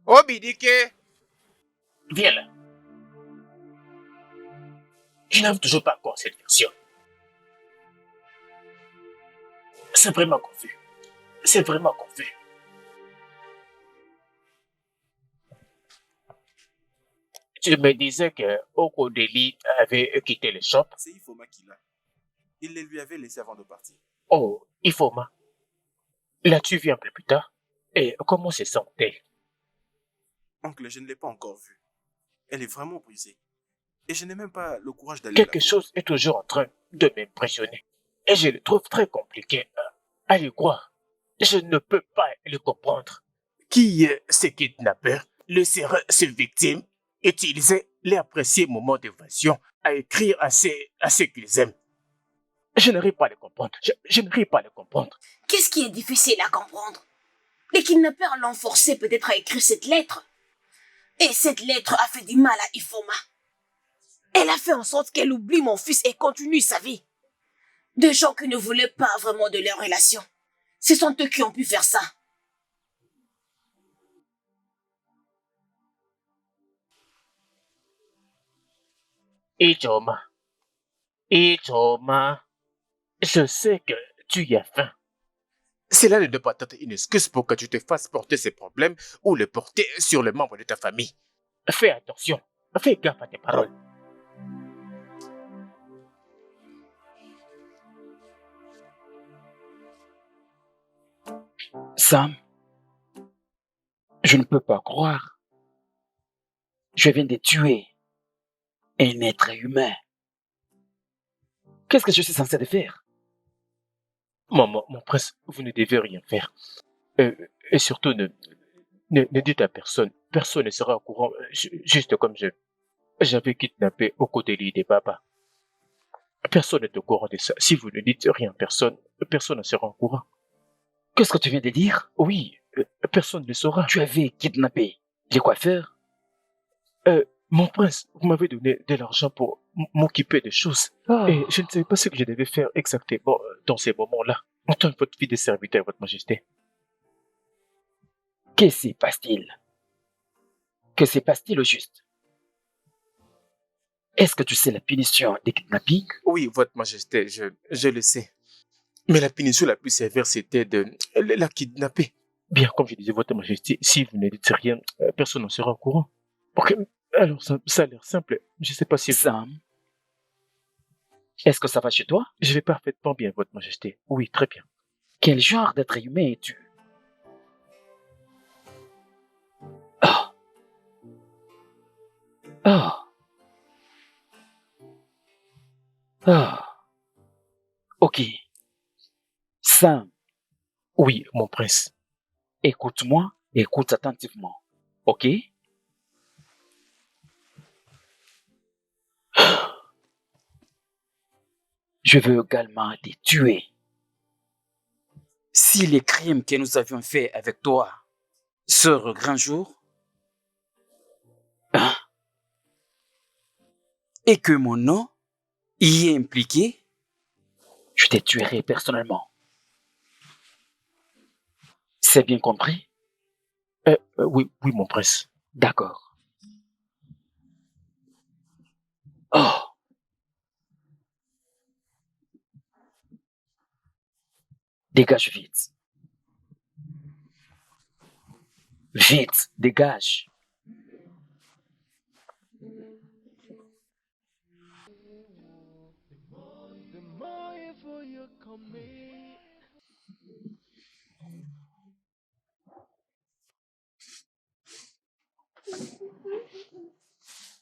Speaker 3: Obidike!
Speaker 9: Viens là. Je n'aime toujours pas encore cette version. C'est vraiment confus. C'est vraiment confus. Tu me disais que Okodeli avait quitté le shop.
Speaker 5: C'est Ifoma qui l'a. Il les lui avait laissés avant de partir.
Speaker 9: Oh, Ifoma. L'as-tu vu un peu plus tard? Et comment se sent-elle?
Speaker 5: Oncle, je ne l'ai pas encore vue. Elle est vraiment brisée. Et je n'ai même pas le courage d'aller
Speaker 9: Quelque
Speaker 5: la voir.
Speaker 9: chose est toujours en train de m'impressionner. Et je le trouve très compliqué à le croire. Je ne peux pas le comprendre.
Speaker 3: Qui ces kidnappeurs laisseraient ces victimes utiliser leurs précieux moments d'évasion à écrire à ceux qu'ils aiment?
Speaker 9: Je n'arrive pas à le comprendre. Je n'arrive pas à le comprendre.
Speaker 1: Qu'est-ce qui est difficile à comprendre? Les kidnappeurs l'ont forcé peut-être à écrire cette lettre. Et cette lettre a fait du mal à Ifoma. Elle a fait en sorte qu'elle oublie mon fils et continue sa vie. Deux gens qui ne voulaient pas vraiment de leur relation. Ce sont eux qui ont pu faire ça.
Speaker 9: Ichoma. Ichoma. Je sais que tu y as faim.
Speaker 3: Cela ne doit pas être une excuse pour que tu te fasses porter ces problèmes ou les porter sur les membres de ta famille.
Speaker 9: Fais attention. Fais gaffe à tes paroles.
Speaker 4: Sam, je ne peux pas croire. Je viens de tuer un être humain. Qu'est-ce que je suis censé de faire?
Speaker 9: Mon prince, vous ne devez rien faire. Et surtout, ne dites à personne. Personne ne sera au courant, juste comme j'avais kidnappé Okodeli de papa. Personne n'est au courant de ça. Si vous ne dites rien à personne, personne ne sera au courant.
Speaker 4: Qu'est-ce que tu viens de dire?
Speaker 9: Oui, personne ne saura.
Speaker 4: Tu avais kidnappé les coiffeurs?
Speaker 9: Mon prince, vous m'avez donné de l'argent pour m'occuper des choses.
Speaker 4: Oh.
Speaker 9: Et je ne savais pas ce que je devais faire exactement dans ces moments-là. En tant que votre fille de serviteur, votre majesté.
Speaker 4: Que se passe-t-il? Que se passe-t-il au juste? Est-ce que tu sais la punition des kidnappings?
Speaker 3: Oui, votre majesté, je le sais. Mais la punition la plus sévère, c'était de la kidnapper.
Speaker 9: Bien, comme je disais, votre majesté, si vous ne dites rien, personne n'en sera au courant. Ok, alors ça a l'air simple. Je ne sais pas si...
Speaker 4: Sam, est-ce que ça va chez toi?
Speaker 9: Je vais parfaitement bien, votre majesté. Oui, très bien.
Speaker 4: Quel genre d'être humain es-tu? Oh. Oh. Oh. Ok. Sam,
Speaker 9: Oui, mon prince.
Speaker 4: écoute-moi, écoute attentivement. Ok? Je veux également te tuer. Si les crimes que nous avions faits avec toi sortent au grand jour, hein, et que mon nom y est impliqué, je te tuerai personnellement. C'est bien compris?
Speaker 9: Oui, mon prince.
Speaker 4: D'accord. Oh! Dégage vite. Vite, dégage.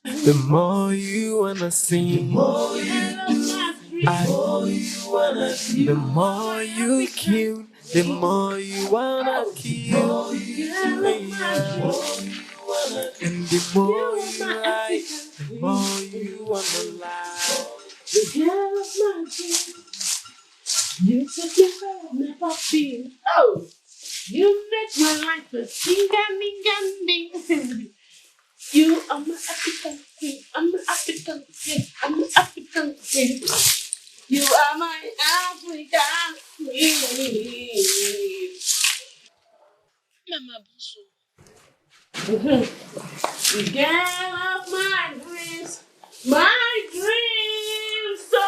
Speaker 10: The more you wanna sing, the more you kill, the more you wanna kill. And the more you lie, the more you wanna lie.
Speaker 11: You said you will never feel. Oh, you make my life a sing-a-ling-a-ling. You are my African queen. I'm an African queen. I'm an African queen. You are my African queen.
Speaker 2: Maman, bonjour.
Speaker 11: The girl of my dreams. My dreams. So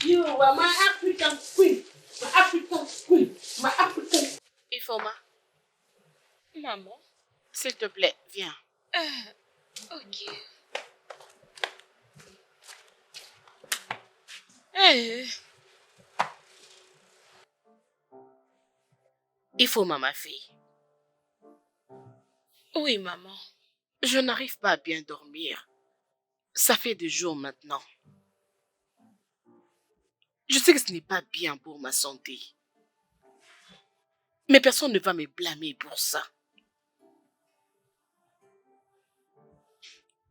Speaker 11: you are my African queen. My African queen. My African.
Speaker 8: Ifoma. Maman, s'il te plaît, viens.
Speaker 2: Ok.
Speaker 8: Ifoma, ma fille.
Speaker 2: Oui, maman.
Speaker 8: Je n'arrive pas à bien dormir. Ça fait des jours maintenant. Je sais que ce n'est pas bien pour ma santé. Mais personne ne va me blâmer pour ça.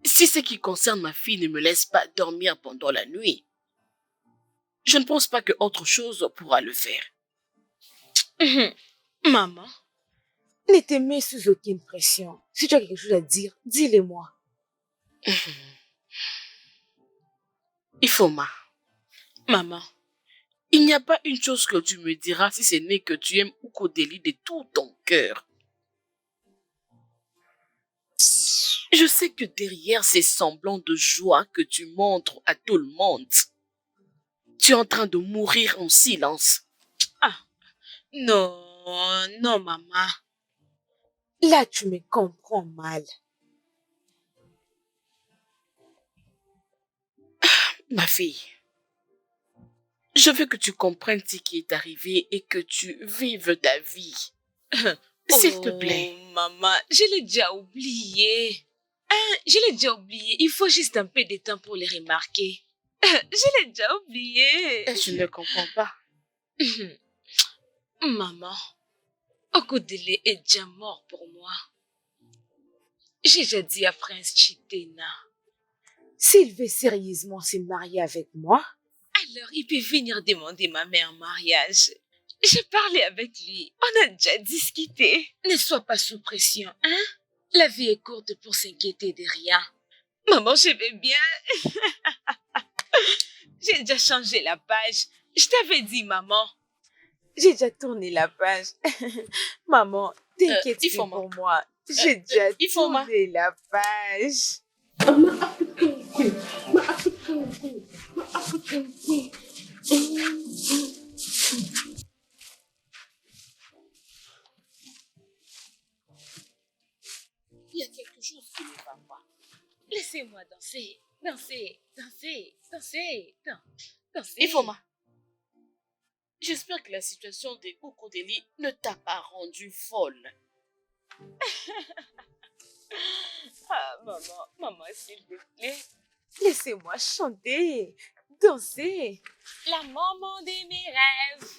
Speaker 8: Si ce qui concerne ma fille ne me laisse pas dormir pendant la nuit, je ne pense pas que autre chose pourra le faire.
Speaker 2: Maman, ne te mets sous aucune pression. Si tu as quelque chose à dire, dis-le-moi.
Speaker 8: Ifoma,
Speaker 2: Maman,
Speaker 8: il n'y a pas une chose que tu me diras si ce n'est que tu aimes Ukodeli de tout ton cœur. Je sais que derrière ces semblants de joie que tu montres à tout le monde, tu es en train de mourir en silence.
Speaker 2: non, maman. Là, tu me comprends mal.
Speaker 8: Ma fille, je veux que tu comprennes ce qui est arrivé et que tu vives ta vie. S'il te plaît.
Speaker 2: Oh, maman, je l'ai déjà oublié. Je l'ai déjà oublié. Il faut juste un peu de temps pour les remarquer. Je l'ai déjà oublié.
Speaker 8: Je ne comprends pas.
Speaker 2: Maman, Okodele est déjà mort pour moi. J'ai déjà dit à Prince Chitena, s'il veut sérieusement se marier avec moi, alors il peut venir demander ma mère en mariage. J'ai parlé avec lui, on a déjà discuté. Ne sois pas sous pression, hein? La vie est courte pour s'inquiéter de rien. Maman, je vais bien. J'ai déjà changé la page. Je t'avais dit, maman. J'ai déjà tourné la page. Maman, t'inquiète pas pour moi. J'ai déjà tourné la page.
Speaker 11: I'm an African queen. My African queen. My African queen.
Speaker 2: Il y a quelque chose qui ne va pas. Laissez-moi danser, danser.
Speaker 8: Ifoma, j'espère que la situation de Ukodeli ne t'a pas rendue folle.
Speaker 2: Maman, s'il vous plaît, laissez-moi chanter, danser. La maman de mes rêves.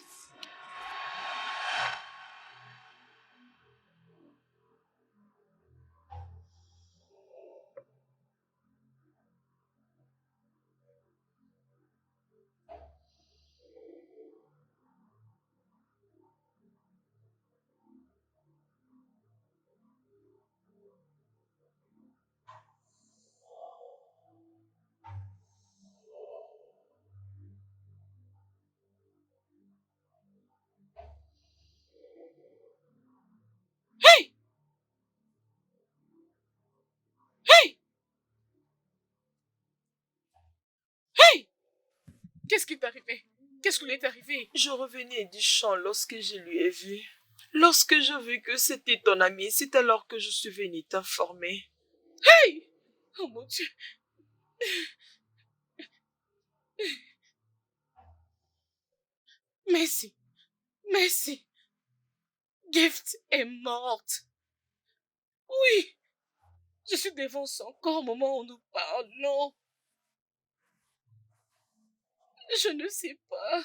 Speaker 8: Hey! Hey! Hey! Qu'est-ce qui t'est arrivé? Qu'est-ce qui lui est arrivé?
Speaker 6: Je revenais du champ lorsque je lui ai vu. Lorsque je vis que c'était ton ami, c'est alors que je suis venue t'informer.
Speaker 8: Hey! Oh mon Dieu! Merci. Merci. Gift est morte. Oui. Je suis devant son corps au moment où nous parlons. Je ne sais pas.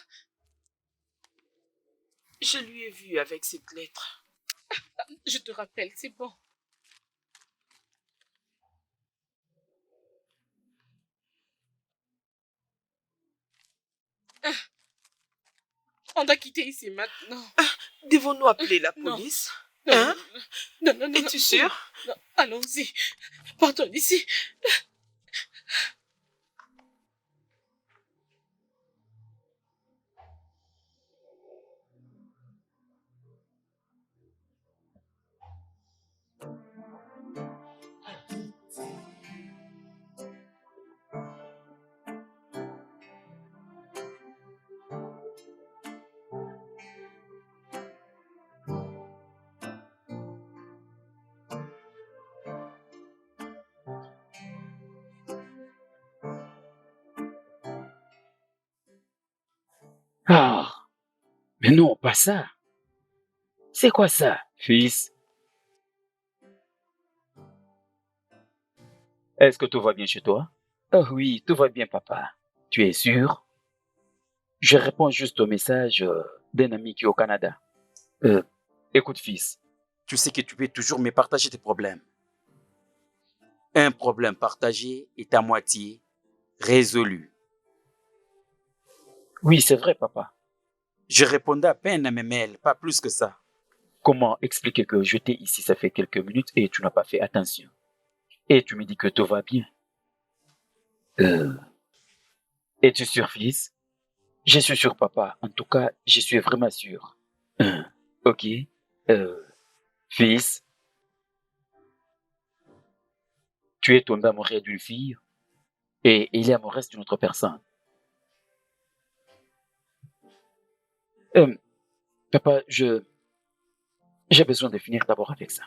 Speaker 6: Je lui ai vu avec cette lettre.
Speaker 8: Je te rappelle, c'est bon. On doit quitter ici maintenant.
Speaker 6: Devons-nous appeler la
Speaker 8: Non.
Speaker 6: police? Hein?
Speaker 8: Non, non, non.
Speaker 6: Es-tu sûr?
Speaker 8: Non, allons-y. Partons d'ici.
Speaker 4: Ah, mais non, pas ça. C'est quoi ça, fils? Est-ce que tout va bien chez toi? Oh oui, tout va bien, papa. Tu es sûr? Je réponds juste au message d'un ami qui est au Canada. Euh, écoute, fils,
Speaker 7: Tu sais que tu peux toujours me partager tes problèmes. Un problème partagé est à moitié résolu.
Speaker 4: oui, c'est vrai, papa.
Speaker 7: Je répondais à peine à mes mails, pas plus que ça.
Speaker 4: Comment expliquer que j'étais ici, ça fait quelques minutes et tu n'as pas fait attention? Et tu me dis que tout va bien. Es-tu sûr, fils? Je suis sûr, papa. En tout cas, je suis vraiment sûr. Ok. Fils, tu es tombé amoureux d'une fille et il est amoureux d'une autre personne. Papa, j'ai besoin de finir d'abord avec ça.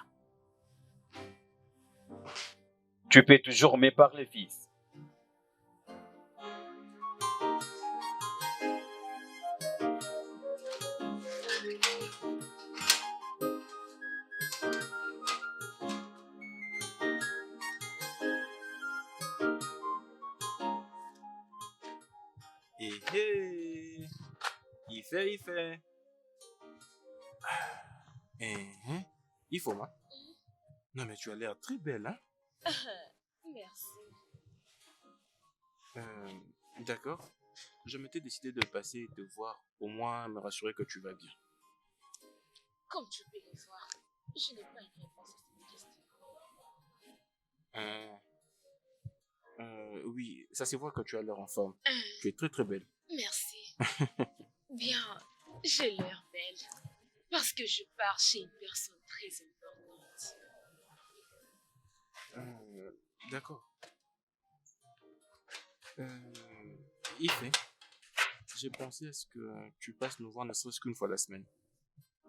Speaker 4: Tu peux toujours me parler, fils.
Speaker 5: Il fait. Il faut, moi. Non, mais tu as l'air très belle, hein?
Speaker 2: Merci.
Speaker 5: D'accord. Je m'étais décidé de passer et te voir, au moins me rassurer que tu vas bien.
Speaker 2: Comme tu peux le voir, je n'ai pas une réponse à cette question.
Speaker 5: Oui, ça se voit que tu as l'air en forme. Tu es très très belle.
Speaker 2: Merci. Bien, j'ai l'air belle. Parce que je pars chez une personne très importante.
Speaker 5: D'accord. Ife, j'ai pensé à ce que tu passes nous voir ne serait-ce qu'une fois la semaine.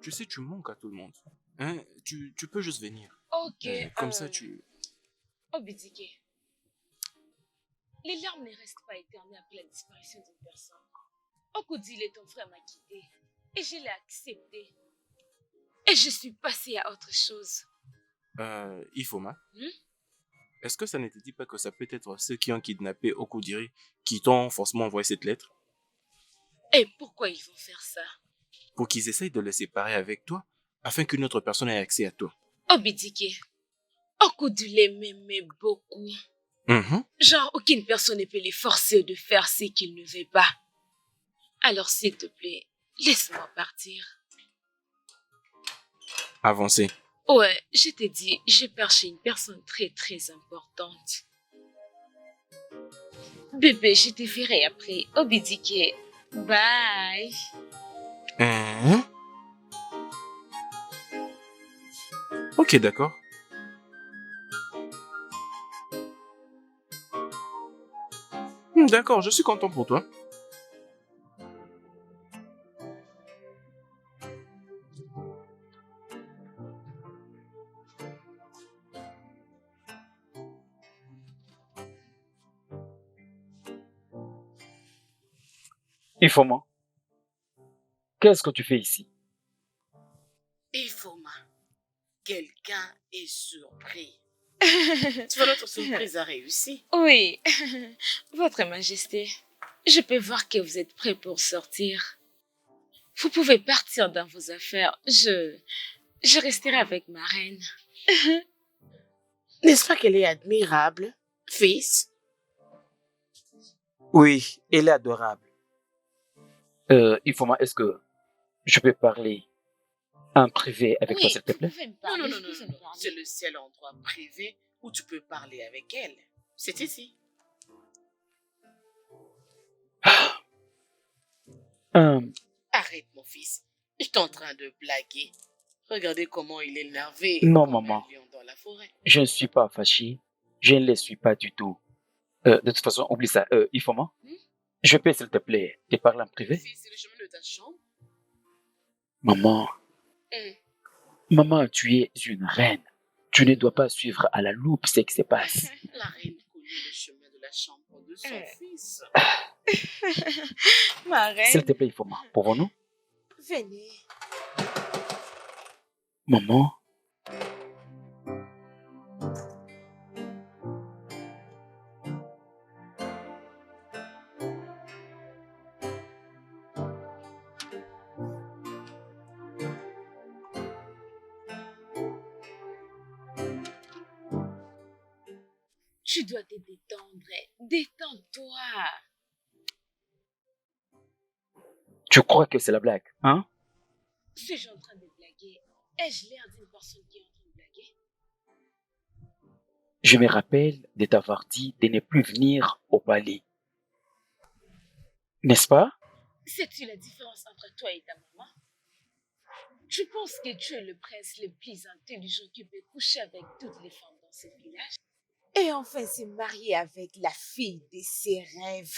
Speaker 5: Tu sais, tu manques à tout le monde. Hein? Tu peux juste venir.
Speaker 2: Ok.
Speaker 5: Comme ça, tu...
Speaker 2: Obidike. Les larmes ne restent pas éternelles après la disparition d'une personne. Okudile, ton frère m'a quitté. Et je l'ai accepté. Et je suis passée à autre chose.
Speaker 5: Ifoma, est-ce que ça ne te dit pas que ça peut être ceux qui ont kidnappé Okudiri qui t'ont forcément envoyé cette lettre?
Speaker 2: Et pourquoi ils vont faire ça?
Speaker 5: Pour qu'ils essayent de le séparer avec toi, afin qu'une autre personne ait accès à toi.
Speaker 2: Obidike, Okudile m'aimait beaucoup. Genre, aucune personne ne peut les forcer de faire ce qu'ils ne veulent pas. Alors, s'il te plaît, laisse-moi partir.
Speaker 5: Avancez.
Speaker 2: Ouais, je t'ai dit, je pars chez une personne très très importante. Bébé, je te verrai après. Obidike, bye.
Speaker 5: Ok, d'accord. D'accord, je suis content pour toi.
Speaker 4: Ifoma, qu'est-ce que tu fais ici?
Speaker 8: Ifoma, quelqu'un est surpris. Tu vois, notre surprise a réussi.
Speaker 2: Oui, Votre Majesté, je peux voir que vous êtes prêt pour sortir. Vous pouvez partir dans vos affaires. Je resterai avec ma reine.
Speaker 8: N'est-ce pas qu'elle est admirable, fils?
Speaker 7: Oui, elle est adorable.
Speaker 4: Ifoma, est-ce que je peux parler en privé avec toi,
Speaker 2: Oui,
Speaker 4: s'il te
Speaker 2: vous
Speaker 4: plaît?
Speaker 2: pouvez me
Speaker 8: Non,
Speaker 2: parler,
Speaker 8: non, non,
Speaker 2: vous
Speaker 8: non,
Speaker 2: pouvez
Speaker 8: non,
Speaker 2: me
Speaker 8: non. C'est
Speaker 2: parler.
Speaker 8: le seul endroit privé où tu peux parler avec elle. C'est ici.
Speaker 4: Hum,
Speaker 8: Arrête, mon fils. Je suis en train de blaguer. Regardez comment il est énervé,
Speaker 4: non,
Speaker 8: comme un
Speaker 4: maman,
Speaker 8: lion dans la forêt.
Speaker 4: je ne suis pas fâché. Je ne le suis pas du tout. De toute façon, oublie ça. Ifoma,
Speaker 8: Hmm?
Speaker 4: je peux, s'il te plaît, te parler en privé?
Speaker 8: Fils, c'est le chemin de ta chambre.
Speaker 4: Maman,
Speaker 8: Hmm.
Speaker 4: maman, tu es une reine. Tu ne dois pas suivre à la loupe ce qui se passe.
Speaker 8: La reine connaît le chemin de la chambre de son fils.
Speaker 6: Ma
Speaker 4: S'il te
Speaker 6: reine,
Speaker 4: plaît, Ifoma, pouvons-nous?
Speaker 6: venez.
Speaker 4: Maman,
Speaker 2: Tu dois te détendre. Détends-toi.
Speaker 4: tu crois que c'est la blague, hein?
Speaker 2: Suis-je en train de blaguer? Ai-je l'air d'une personne qui est en train de blaguer?
Speaker 4: Je me rappelle de t'avoir dit de ne plus venir au palais. N'est-ce pas?
Speaker 2: Sais-tu la différence entre toi et ta maman? Je pense que tu es le prince le plus intelligent qui peut coucher avec toutes les femmes dans ce village.
Speaker 6: Et enfin se marier avec la fille de ses rêves.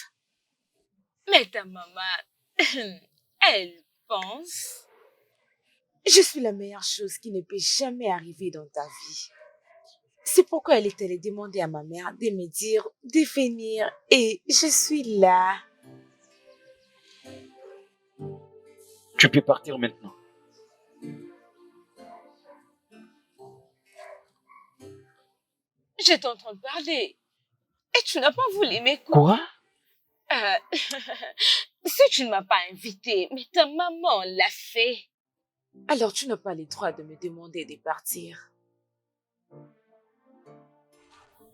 Speaker 2: Mais ta maman, elle pense.
Speaker 6: Je suis la meilleure chose qui ne peut jamais arriver dans ta vie. C'est pourquoi elle est allée demander à ma mère de me dire de venir et je suis là.
Speaker 4: Tu peux partir maintenant.
Speaker 2: J'étais en train de parler. Et tu n'as pas voulu m'écouter.
Speaker 4: Quoi?
Speaker 2: Si tu ne m'as pas invité, mais ta maman l'a fait.
Speaker 6: Alors tu n'as pas le droit de me demander de partir.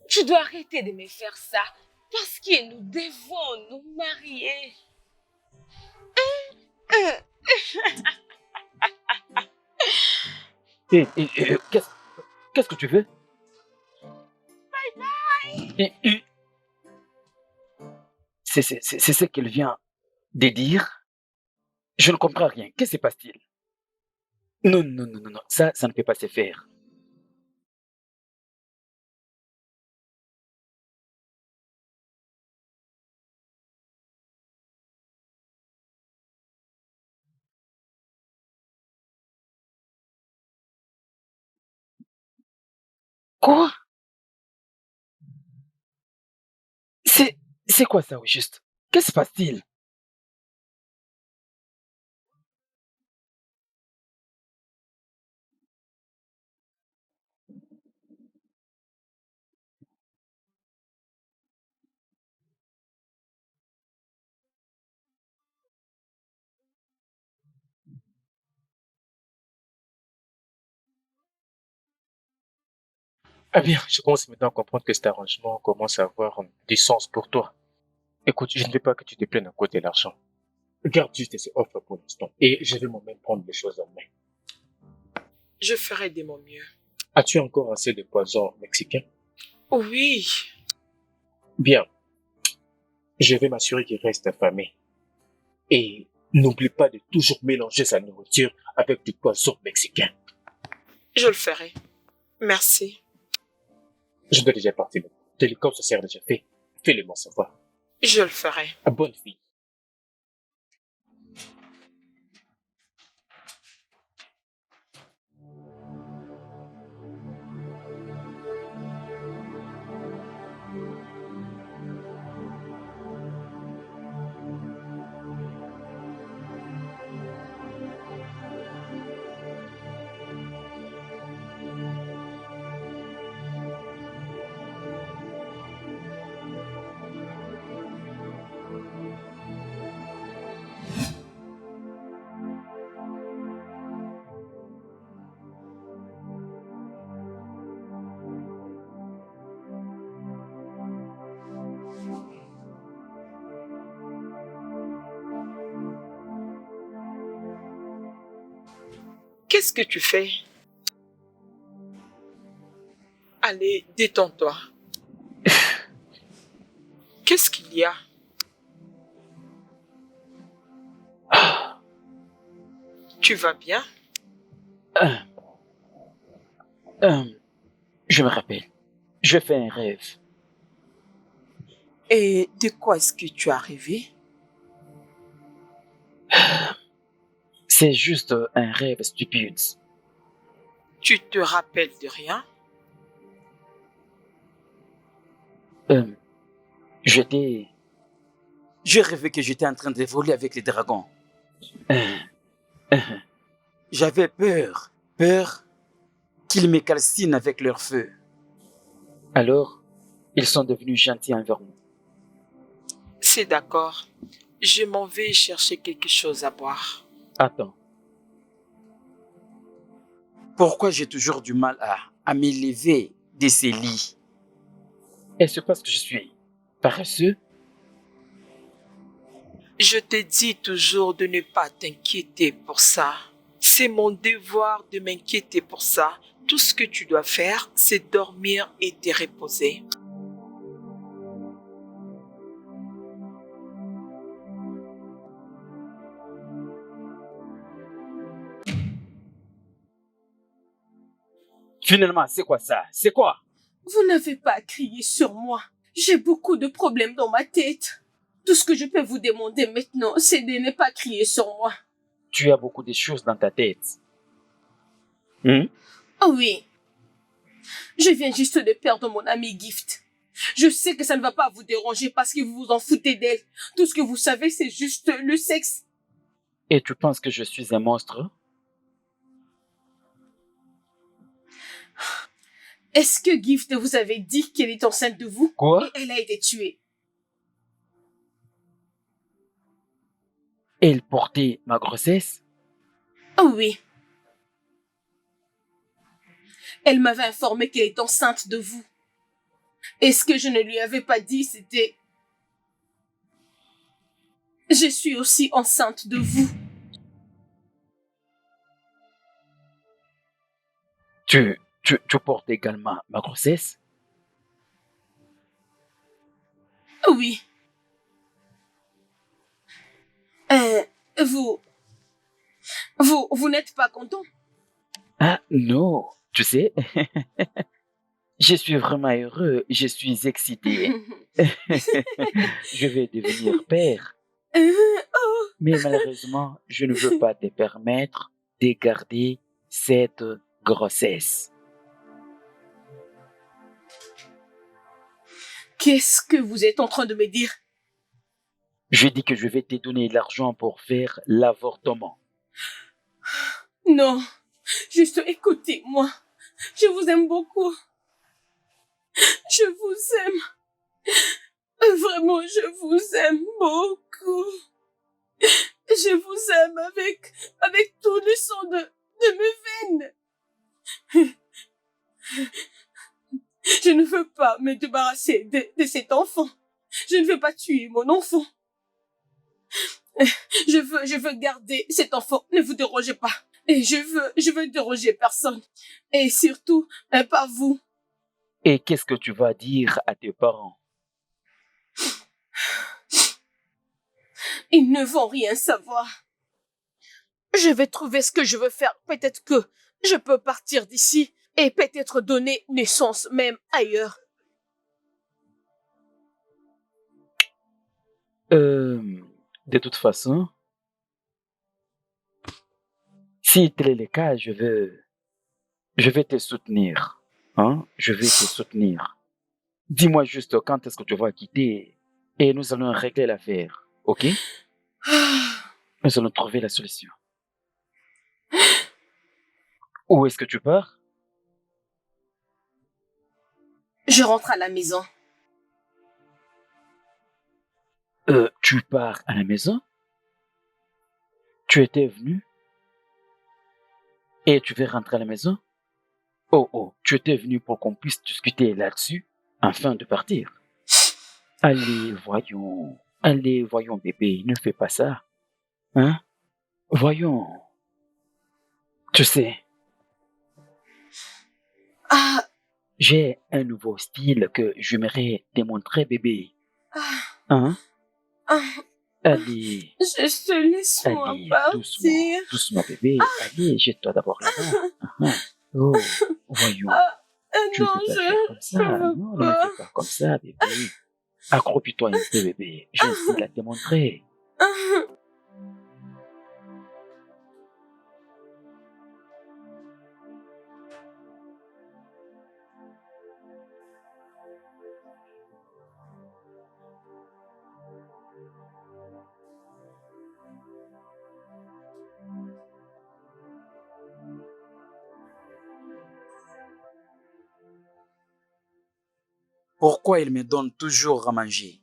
Speaker 2: Tu dois arrêter de me faire ça. Parce que nous devons nous marier.
Speaker 4: Qu'est-ce que tu veux? Bye. C'est ce qu'elle vient de dire. Je ne comprends rien. Qu'est-ce qui se passe-t-il? Non, non, non, non, non. Ça ne peut pas se faire. Quoi? C'est quoi ça au juste? Qu'est-ce qui se passe-t-il?
Speaker 9: Ah bien, je commence maintenant à comprendre que cet arrangement commence à avoir du sens pour toi. Écoute, je ne veux pas que tu te plaignes à cause de l'argent. Garde juste ces offres pour l'instant et je vais moi-même prendre les choses en main.
Speaker 6: Je ferai de mon mieux.
Speaker 9: As-tu encore assez de poison mexicain?
Speaker 6: Oui.
Speaker 9: Bien, je vais m'assurer qu'il reste affamé. Et n'oublie pas de toujours mélanger sa nourriture avec du poison mexicain.
Speaker 6: Je le ferai. Merci.
Speaker 9: Je dois déjà partir. Télécom se sert déjà fait. Fais-le-moi savoir.
Speaker 6: Je le ferai.
Speaker 9: Bonne fille.
Speaker 6: Qu'est-ce que tu fais? Allez, détends-toi. Qu'est-ce qu'il y a? Tu vas bien?
Speaker 4: Euh, euh, je me rappelle. Je fais un rêve.
Speaker 6: Et de quoi est-ce que tu as rêvé?
Speaker 4: C'est juste un rêve stupide.
Speaker 6: Tu te rappelles de rien?
Speaker 4: J'étais...
Speaker 7: J'ai rêvé que j'étais en train de voler avec les dragons.
Speaker 4: euh, euh,
Speaker 7: J'avais peur. Peur qu'ils me calcinent avec leur feu.
Speaker 4: Alors, ils sont devenus gentils envers nous.
Speaker 6: C'est d'accord. Je m'en vais chercher quelque chose à boire.
Speaker 4: Attends,
Speaker 7: Pourquoi j'ai toujours du mal à m'élever de ces lits?
Speaker 4: est-ce parce que je suis paresseux?
Speaker 6: Je te dis toujours de ne pas t'inquiéter pour ça. C'est mon devoir de m'inquiéter pour ça. Tout ce que tu dois faire, c'est dormir et te reposer.
Speaker 7: Finalement, c'est quoi ça? C'est quoi?
Speaker 1: Vous n'avez pas à crier sur moi. J'ai beaucoup de problèmes dans ma tête. Tout ce que je peux vous demander maintenant, c'est de ne pas crier sur moi.
Speaker 4: Tu as beaucoup de choses dans ta tête. Hmm?
Speaker 1: Oh oui. Je viens juste de perdre mon ami Gift. Je sais que ça ne va pas vous déranger parce que vous vous en foutez d'elle. Tout ce que vous savez, c'est juste le sexe.
Speaker 4: Et tu penses que je suis un monstre?
Speaker 1: Est-ce que Gift vous avait dit qu'elle est enceinte de vous?
Speaker 4: Quoi?
Speaker 1: Et elle a été tuée.
Speaker 4: Elle portait ma grossesse?
Speaker 1: Oh oui. Elle m'avait informé qu'elle est enceinte de vous. Et ce que je ne lui avais pas dit, c'était... Je suis aussi enceinte de vous.
Speaker 4: Tu portes également ma grossesse?
Speaker 1: Oui. Vous n'êtes pas content?
Speaker 4: Ah non, tu sais, je suis vraiment heureux, je suis excité. Je vais devenir père. Mais malheureusement, je ne veux pas te permettre de garder cette grossesse.
Speaker 1: Qu'est-ce que vous êtes en train de me dire?
Speaker 4: Je dis que je vais te donner l'argent pour faire l'avortement.
Speaker 1: Non, juste écoutez-moi. Je vous aime beaucoup. Je vous aime. Vraiment, je vous aime beaucoup. Je vous aime avec tout le sang de mes veines. Je ne veux pas me débarrasser de cet enfant. Je ne veux pas tuer mon enfant. Je veux garder cet enfant. Ne vous dérogez pas. Et je veux déroger personne. Et surtout, pas vous.
Speaker 4: Et qu'est-ce que tu vas dire à tes parents?
Speaker 1: Ils ne vont rien savoir. Je vais trouver ce que je veux faire. Peut-être que je peux partir d'ici et peut-être donner naissance même ailleurs.
Speaker 4: De toute façon, si tel est le cas, je vais te soutenir. Hein? Je vais te soutenir. Dis-moi juste quand est-ce que tu vas quitter et nous allons régler l'affaire, ok? Nous allons trouver la solution. Où est-ce que tu pars?
Speaker 1: Je rentre à la maison.
Speaker 4: Tu pars à la maison? Tu étais venu? Et tu veux rentrer à la maison? Oh, tu étais venu pour qu'on puisse discuter là-dessus afin de partir. Allez, voyons bébé, ne fais pas ça. Hein? Voyons. Tu sais,
Speaker 1: Ah,
Speaker 4: j'ai un nouveau style que j'aimerais démontrer, bébé.
Speaker 1: ah,
Speaker 4: Hein?
Speaker 1: ah.
Speaker 4: Allez,
Speaker 1: Juste laisse-moi
Speaker 4: allez, doucement,
Speaker 1: partir.
Speaker 4: doucement, bébé. Allez, jette-toi d'abord là-bas. Oh, voyons,
Speaker 1: Ah,
Speaker 4: tu ne
Speaker 1: non,
Speaker 4: peux pas
Speaker 1: je
Speaker 4: faire comme ça.
Speaker 1: veux
Speaker 4: Non, ne me
Speaker 1: pas.
Speaker 4: fais pas comme ça, bébé. Accroupis-toi un peu, bébé. J'essaie de la démontrer.
Speaker 7: Pourquoi il me donne toujours à manger?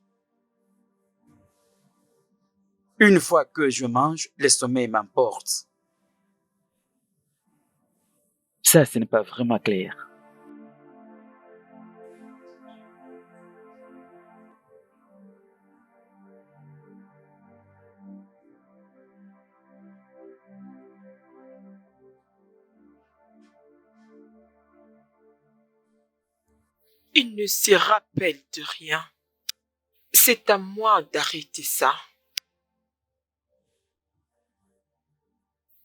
Speaker 7: Une fois que je mange, le sommeil m'emporte.
Speaker 4: Ça, ce n'est pas vraiment clair.
Speaker 6: Il ne se rappelle de rien. C'est à moi d'arrêter ça.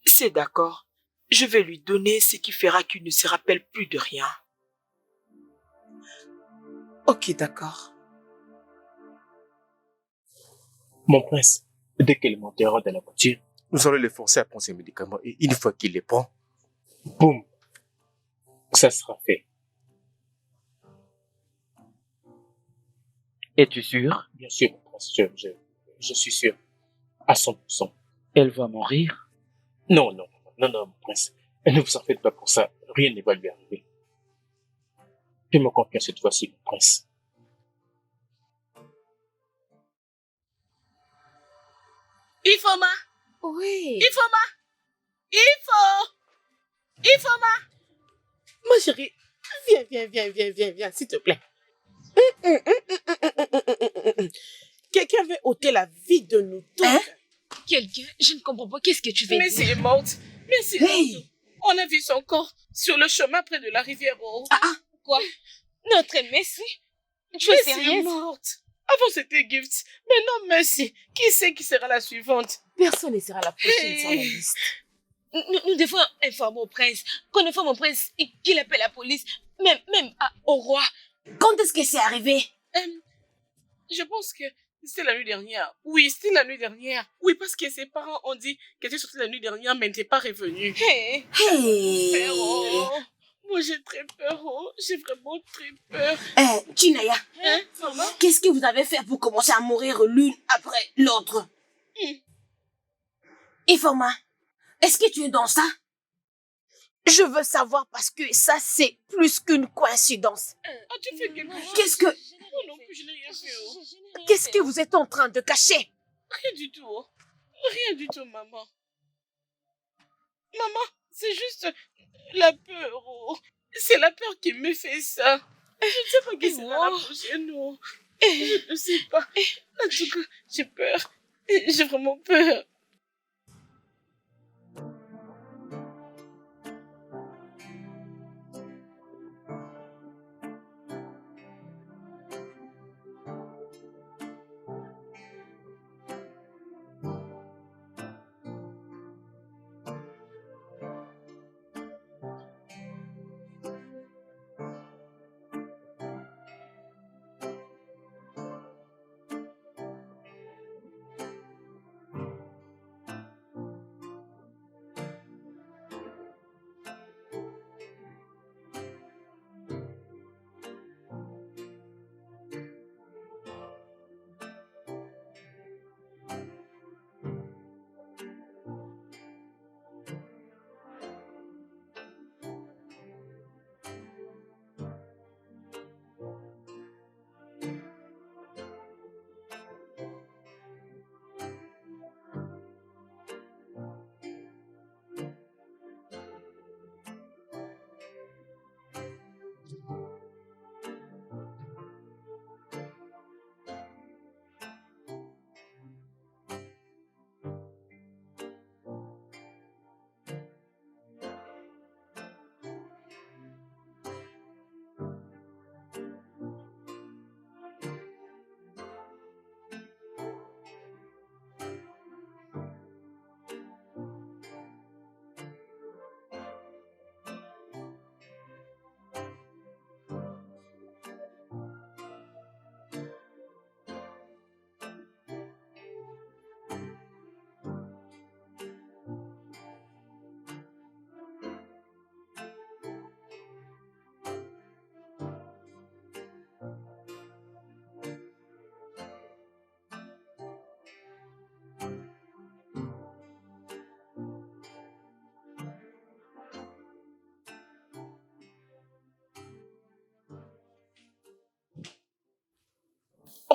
Speaker 6: C'est d'accord. Je vais lui donner ce qui fera qu'il ne se rappelle plus de rien. Ok, d'accord.
Speaker 3: Mon prince, dès qu'elle montera dans la voiture, nous allons le forcer à prendre ses médicaments et une fois qu'il les prend, boum, ça sera fait.
Speaker 4: Es-tu sûr?
Speaker 3: Bien sûr, mon prince, je suis sûr, à 100%.
Speaker 4: Elle va mourir?
Speaker 3: Non, non, non, non, mon prince, ne vous en faites pas pour ça, rien ne va lui arriver. Fais-moi confiance cette fois-ci, mon prince.
Speaker 8: Ifoma!
Speaker 2: Oui.
Speaker 8: Ifoma! Ifoma! Ma chérie, viens, s'il te plaît. Quelqu'un veut ôter la vie de nous tous.
Speaker 2: Hein? Quelqu'un? Je ne comprends pas. Qu'est-ce que tu veux dire?
Speaker 8: Messi est morte. Messi est morte. On a vu son corps sur le chemin près de la rivière.
Speaker 2: Quoi? Notre Messi? Tu es
Speaker 8: Messi est
Speaker 2: sérieuse?
Speaker 8: morte. Avant c'était Gift. Maintenant Messi. Qui sait qui sera la suivante?
Speaker 2: Personne ne sera la prochaine sur la liste. Nous devons informer au prince. Qu'on informe au prince et qu'il appelle la police. Même au roi.
Speaker 1: Quand est-ce que c'est arrivé?
Speaker 8: Je pense que c'était la nuit dernière. Oui, c'était la nuit dernière. Oui, parce que ses parents ont dit qu'elle était sortie la nuit dernière, mais n'était pas revenue.
Speaker 1: Hey.
Speaker 8: Père, oh. Moi, j'ai très peur. Oh. J'ai vraiment très peur.
Speaker 1: Chinaya,
Speaker 8: Hein, maman?
Speaker 1: qu'est-ce que vous avez fait pour commencer à mourir l'une après l'autre? Informa, est-ce que tu es dans ça? Je veux savoir parce que ça, c'est plus qu'une coïncidence.
Speaker 8: As-tu fait quelque chose?
Speaker 1: Qu'est-ce que...
Speaker 8: Oh non, je n'ai rien fait. Oh.
Speaker 1: Qu'est-ce que vous êtes en train de cacher?
Speaker 8: Rien du tout. Oh. Rien du tout, maman. Maman, c'est juste la peur. Oh. C'est la peur qui me fait ça. Je ne sais pas qui sera la prochaine. Oh. Je ne sais pas. En tout cas, j'ai peur. J'ai vraiment peur.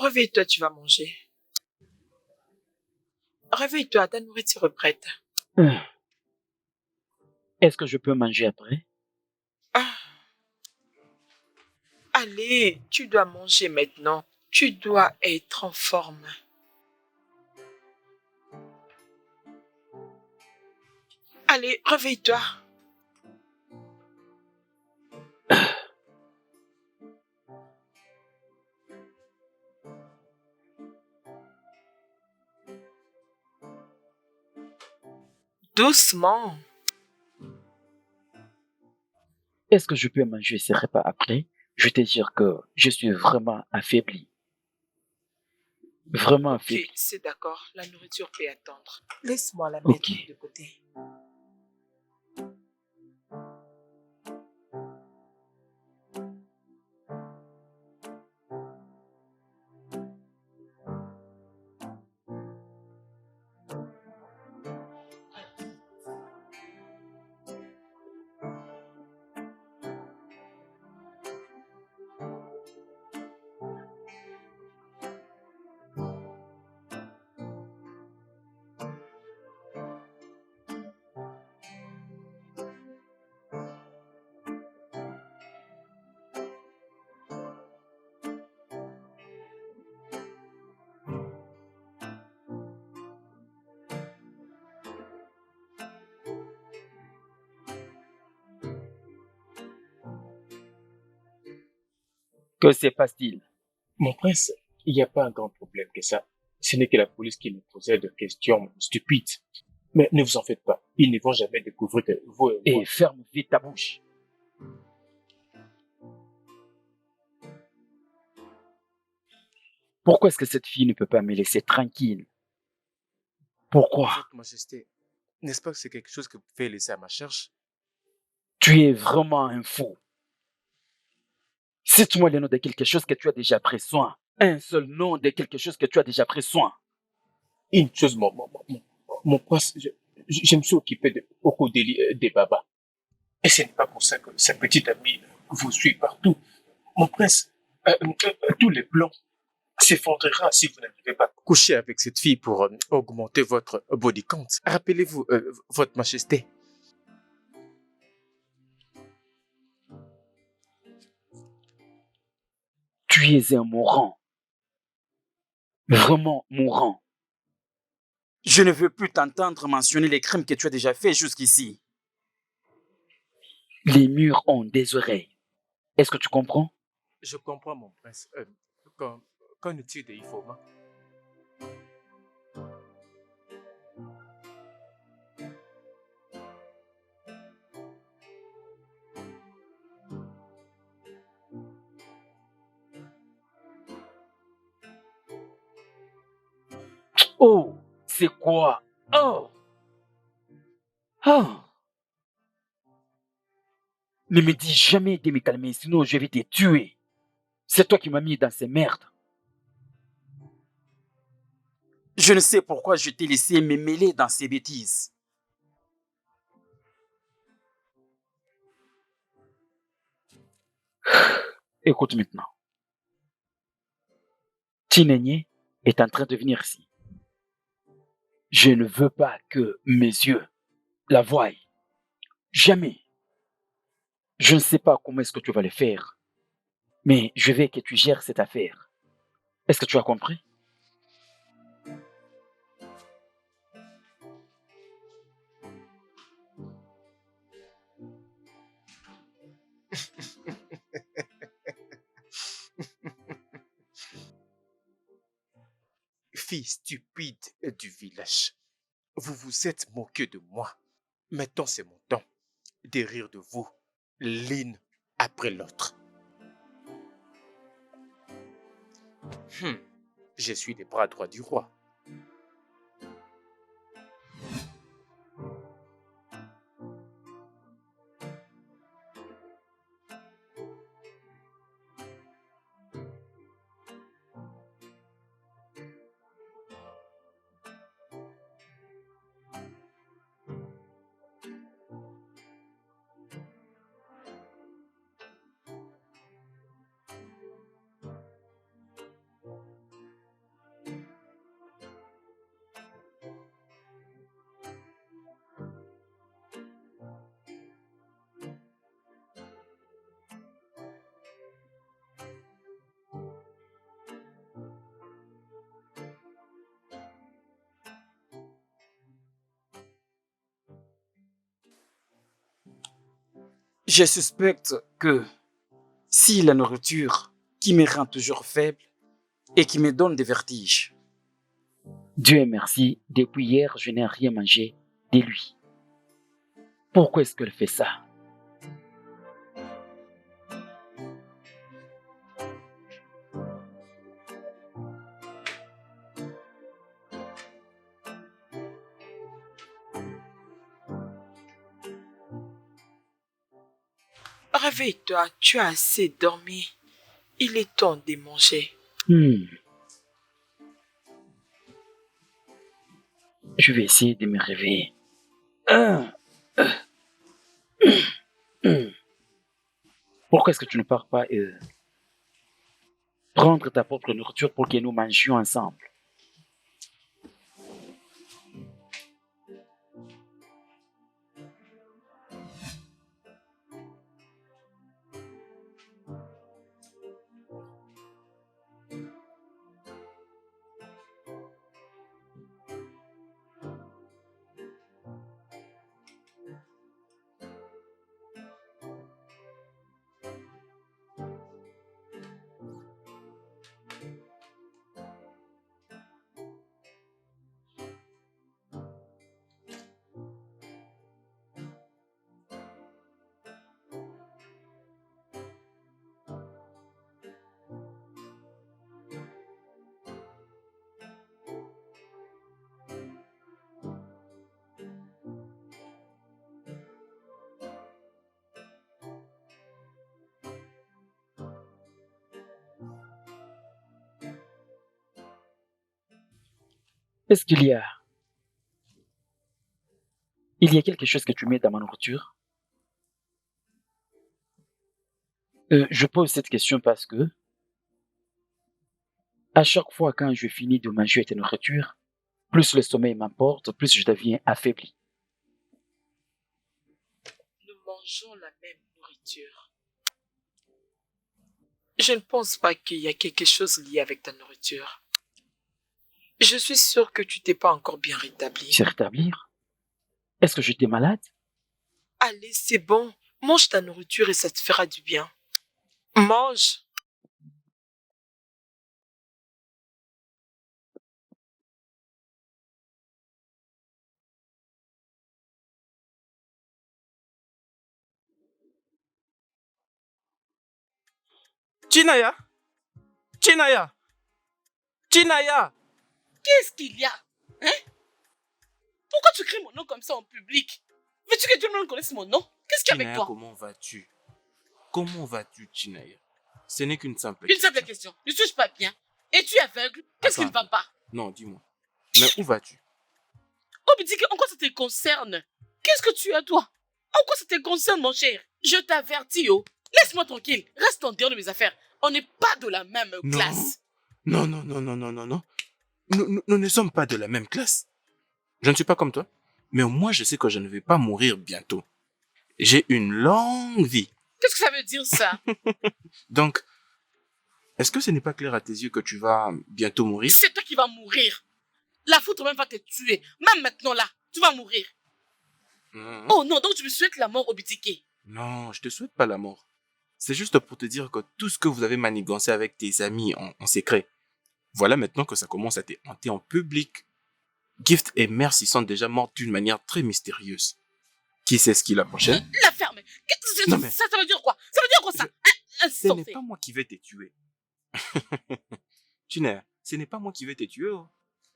Speaker 6: réveille-toi, tu vas manger. Réveille-toi, ta nourriture est prête.
Speaker 4: Est-ce que je peux manger après?
Speaker 6: Ah, allez, tu dois manger maintenant. Tu dois être en forme. Allez, réveille-toi. Doucement.
Speaker 4: Est-ce que je peux manger ces repas après? Je vais te dire que je suis vraiment affaibli. Vraiment
Speaker 6: Ok,
Speaker 4: affaibli.
Speaker 6: c'est d'accord. La nourriture peut attendre. Laisse-moi la mettre
Speaker 4: Ok.
Speaker 6: de côté.
Speaker 4: Que se passe-t-il?
Speaker 3: Mon prince, il n'y a pas un grand problème que ça. Ce n'est que la police qui me posait des questions stupides. Mais ne vous en faites pas. Ils ne vont jamais découvrir que vous et moi...
Speaker 4: Et ferme vite ta bouche. Pourquoi est-ce que cette fille ne peut pas me laisser tranquille? Pourquoi?
Speaker 5: Votre Majesté, n'est-ce pas que c'est quelque chose que vous pouvez laisser à ma charge?
Speaker 4: Tu es vraiment un fou. Cite-moi le nom de quelque chose que tu as déjà pris soin. Un seul nom de quelque chose que tu as déjà pris soin.
Speaker 3: Une chose, mon prince, je me suis occupé de Okodeli des Baba. Et ce n'est pas pour ça que sa petite amie vous suit partout. Mon prince, tous les plans s'effondrera si vous n'arrivez pas.
Speaker 5: Coucher avec cette fille pour augmenter votre body count. Rappelez-vous, Votre Majesté.
Speaker 4: Tu es un mourant. Vraiment mourant. Je ne veux plus t'entendre mentionner les crimes que tu as déjà faits jusqu'ici. Les murs ont des oreilles. Est-ce que tu comprends?
Speaker 5: Je comprends, mon prince. Qu'en est-il de Ifoma?
Speaker 4: Oh, c'est quoi? Oh! Oh! Ne me dis jamais de me calmer, sinon je vais te tuer. C'est toi qui m'as mis dans ces merdes. Je ne sais pourquoi je t'ai laissé me mêler dans ces bêtises. Écoute maintenant. Tinenye est en train de venir ici. Je ne veux pas que mes yeux la voient. Jamais. Je ne sais pas comment est-ce que tu vas le faire, mais je veux que tu gères cette affaire. Est-ce que tu as compris?
Speaker 5: Fille stupide du village, vous vous êtes moqué de moi. Maintenant, c'est mon temps de rire de vous, l'une après l'autre. Je suis les bras droits du roi.
Speaker 7: Je suspecte que si la nourriture qui me rend toujours faible et qui me donne des vertiges.
Speaker 4: Dieu est merci, depuis hier, je n'ai rien mangé de lui. Pourquoi est-ce qu'elle fait ça?
Speaker 6: Réveille-toi, tu as assez dormi. Il est temps de manger.
Speaker 4: Je vais essayer de me réveiller. Pourquoi est-ce que tu ne pars pas prendre ta propre nourriture pour que nous mangions ensemble? Est-ce qu'il y a quelque chose que tu mets dans ma nourriture? Je pose cette question parce que à chaque fois quand je finis de manger ta nourriture, plus le sommeil m'emporte, plus je deviens affaibli.
Speaker 6: Nous mangeons la même nourriture. Je ne pense pas qu'il y a quelque chose lié avec ta nourriture. Je suis sûre que tu t'es pas encore bien rétabli.
Speaker 4: Se rétablir? Est-ce que j'étais malade?
Speaker 6: Allez, c'est bon. Mange ta nourriture et ça te fera du bien. Mange.
Speaker 5: Chinaya! Chinaya! Chinaya!
Speaker 8: Qu'est-ce qu'il y a? Hein? Pourquoi tu cries mon nom comme ça en public? Veux-tu que tout le monde connaisse mon nom? Qu'est-ce qu'il y a avec
Speaker 5: Chinaya,
Speaker 8: toi?
Speaker 5: comment vas-tu? Comment vas-tu, Chinaya? Ce n'est qu'une simple
Speaker 8: Une simple question. Ne suis-je pas bien? Es-tu aveugle? Qu'est-ce qui ne va pas?
Speaker 5: Non, dis-moi. Mais où vas-tu?
Speaker 8: Oh, mais dis en quoi ça te concerne? Qu'est-ce que tu as, toi? En quoi ça te concerne, mon cher? Je t'avertis, oh. Laisse-moi tranquille. Reste en dehors de mes affaires. On n'est pas de la même classe.
Speaker 5: Non. Nous ne sommes pas de la même classe. Je ne suis pas comme toi. Mais moi, je sais que je ne vais pas mourir bientôt. J'ai une longue vie.
Speaker 8: Qu'est-ce que ça veut dire, ça?
Speaker 5: Donc, est-ce que ce n'est pas clair à tes yeux que tu vas bientôt mourir?
Speaker 8: C'est toi qui vas mourir. La foudre même va te tuer. Même maintenant, là, tu vas mourir. Oh non, donc tu me souhaites la mort au Bitike?
Speaker 5: Non, je te souhaite pas la mort. C'est juste pour te dire que tout ce que vous avez manigancé avec tes amis en secret, voilà maintenant que ça commence à te hanter en public. Gift et Mercy sont déjà mortes d'une manière très mystérieuse. Qui sait ce qui est la prochaine?
Speaker 8: La ferme. Ça veut dire quoi? Ça veut dire quoi, ça?
Speaker 5: Ce n'est pas moi qui vais te tuer. Chinaya, ce n'est pas moi qui vais te tuer. Oh.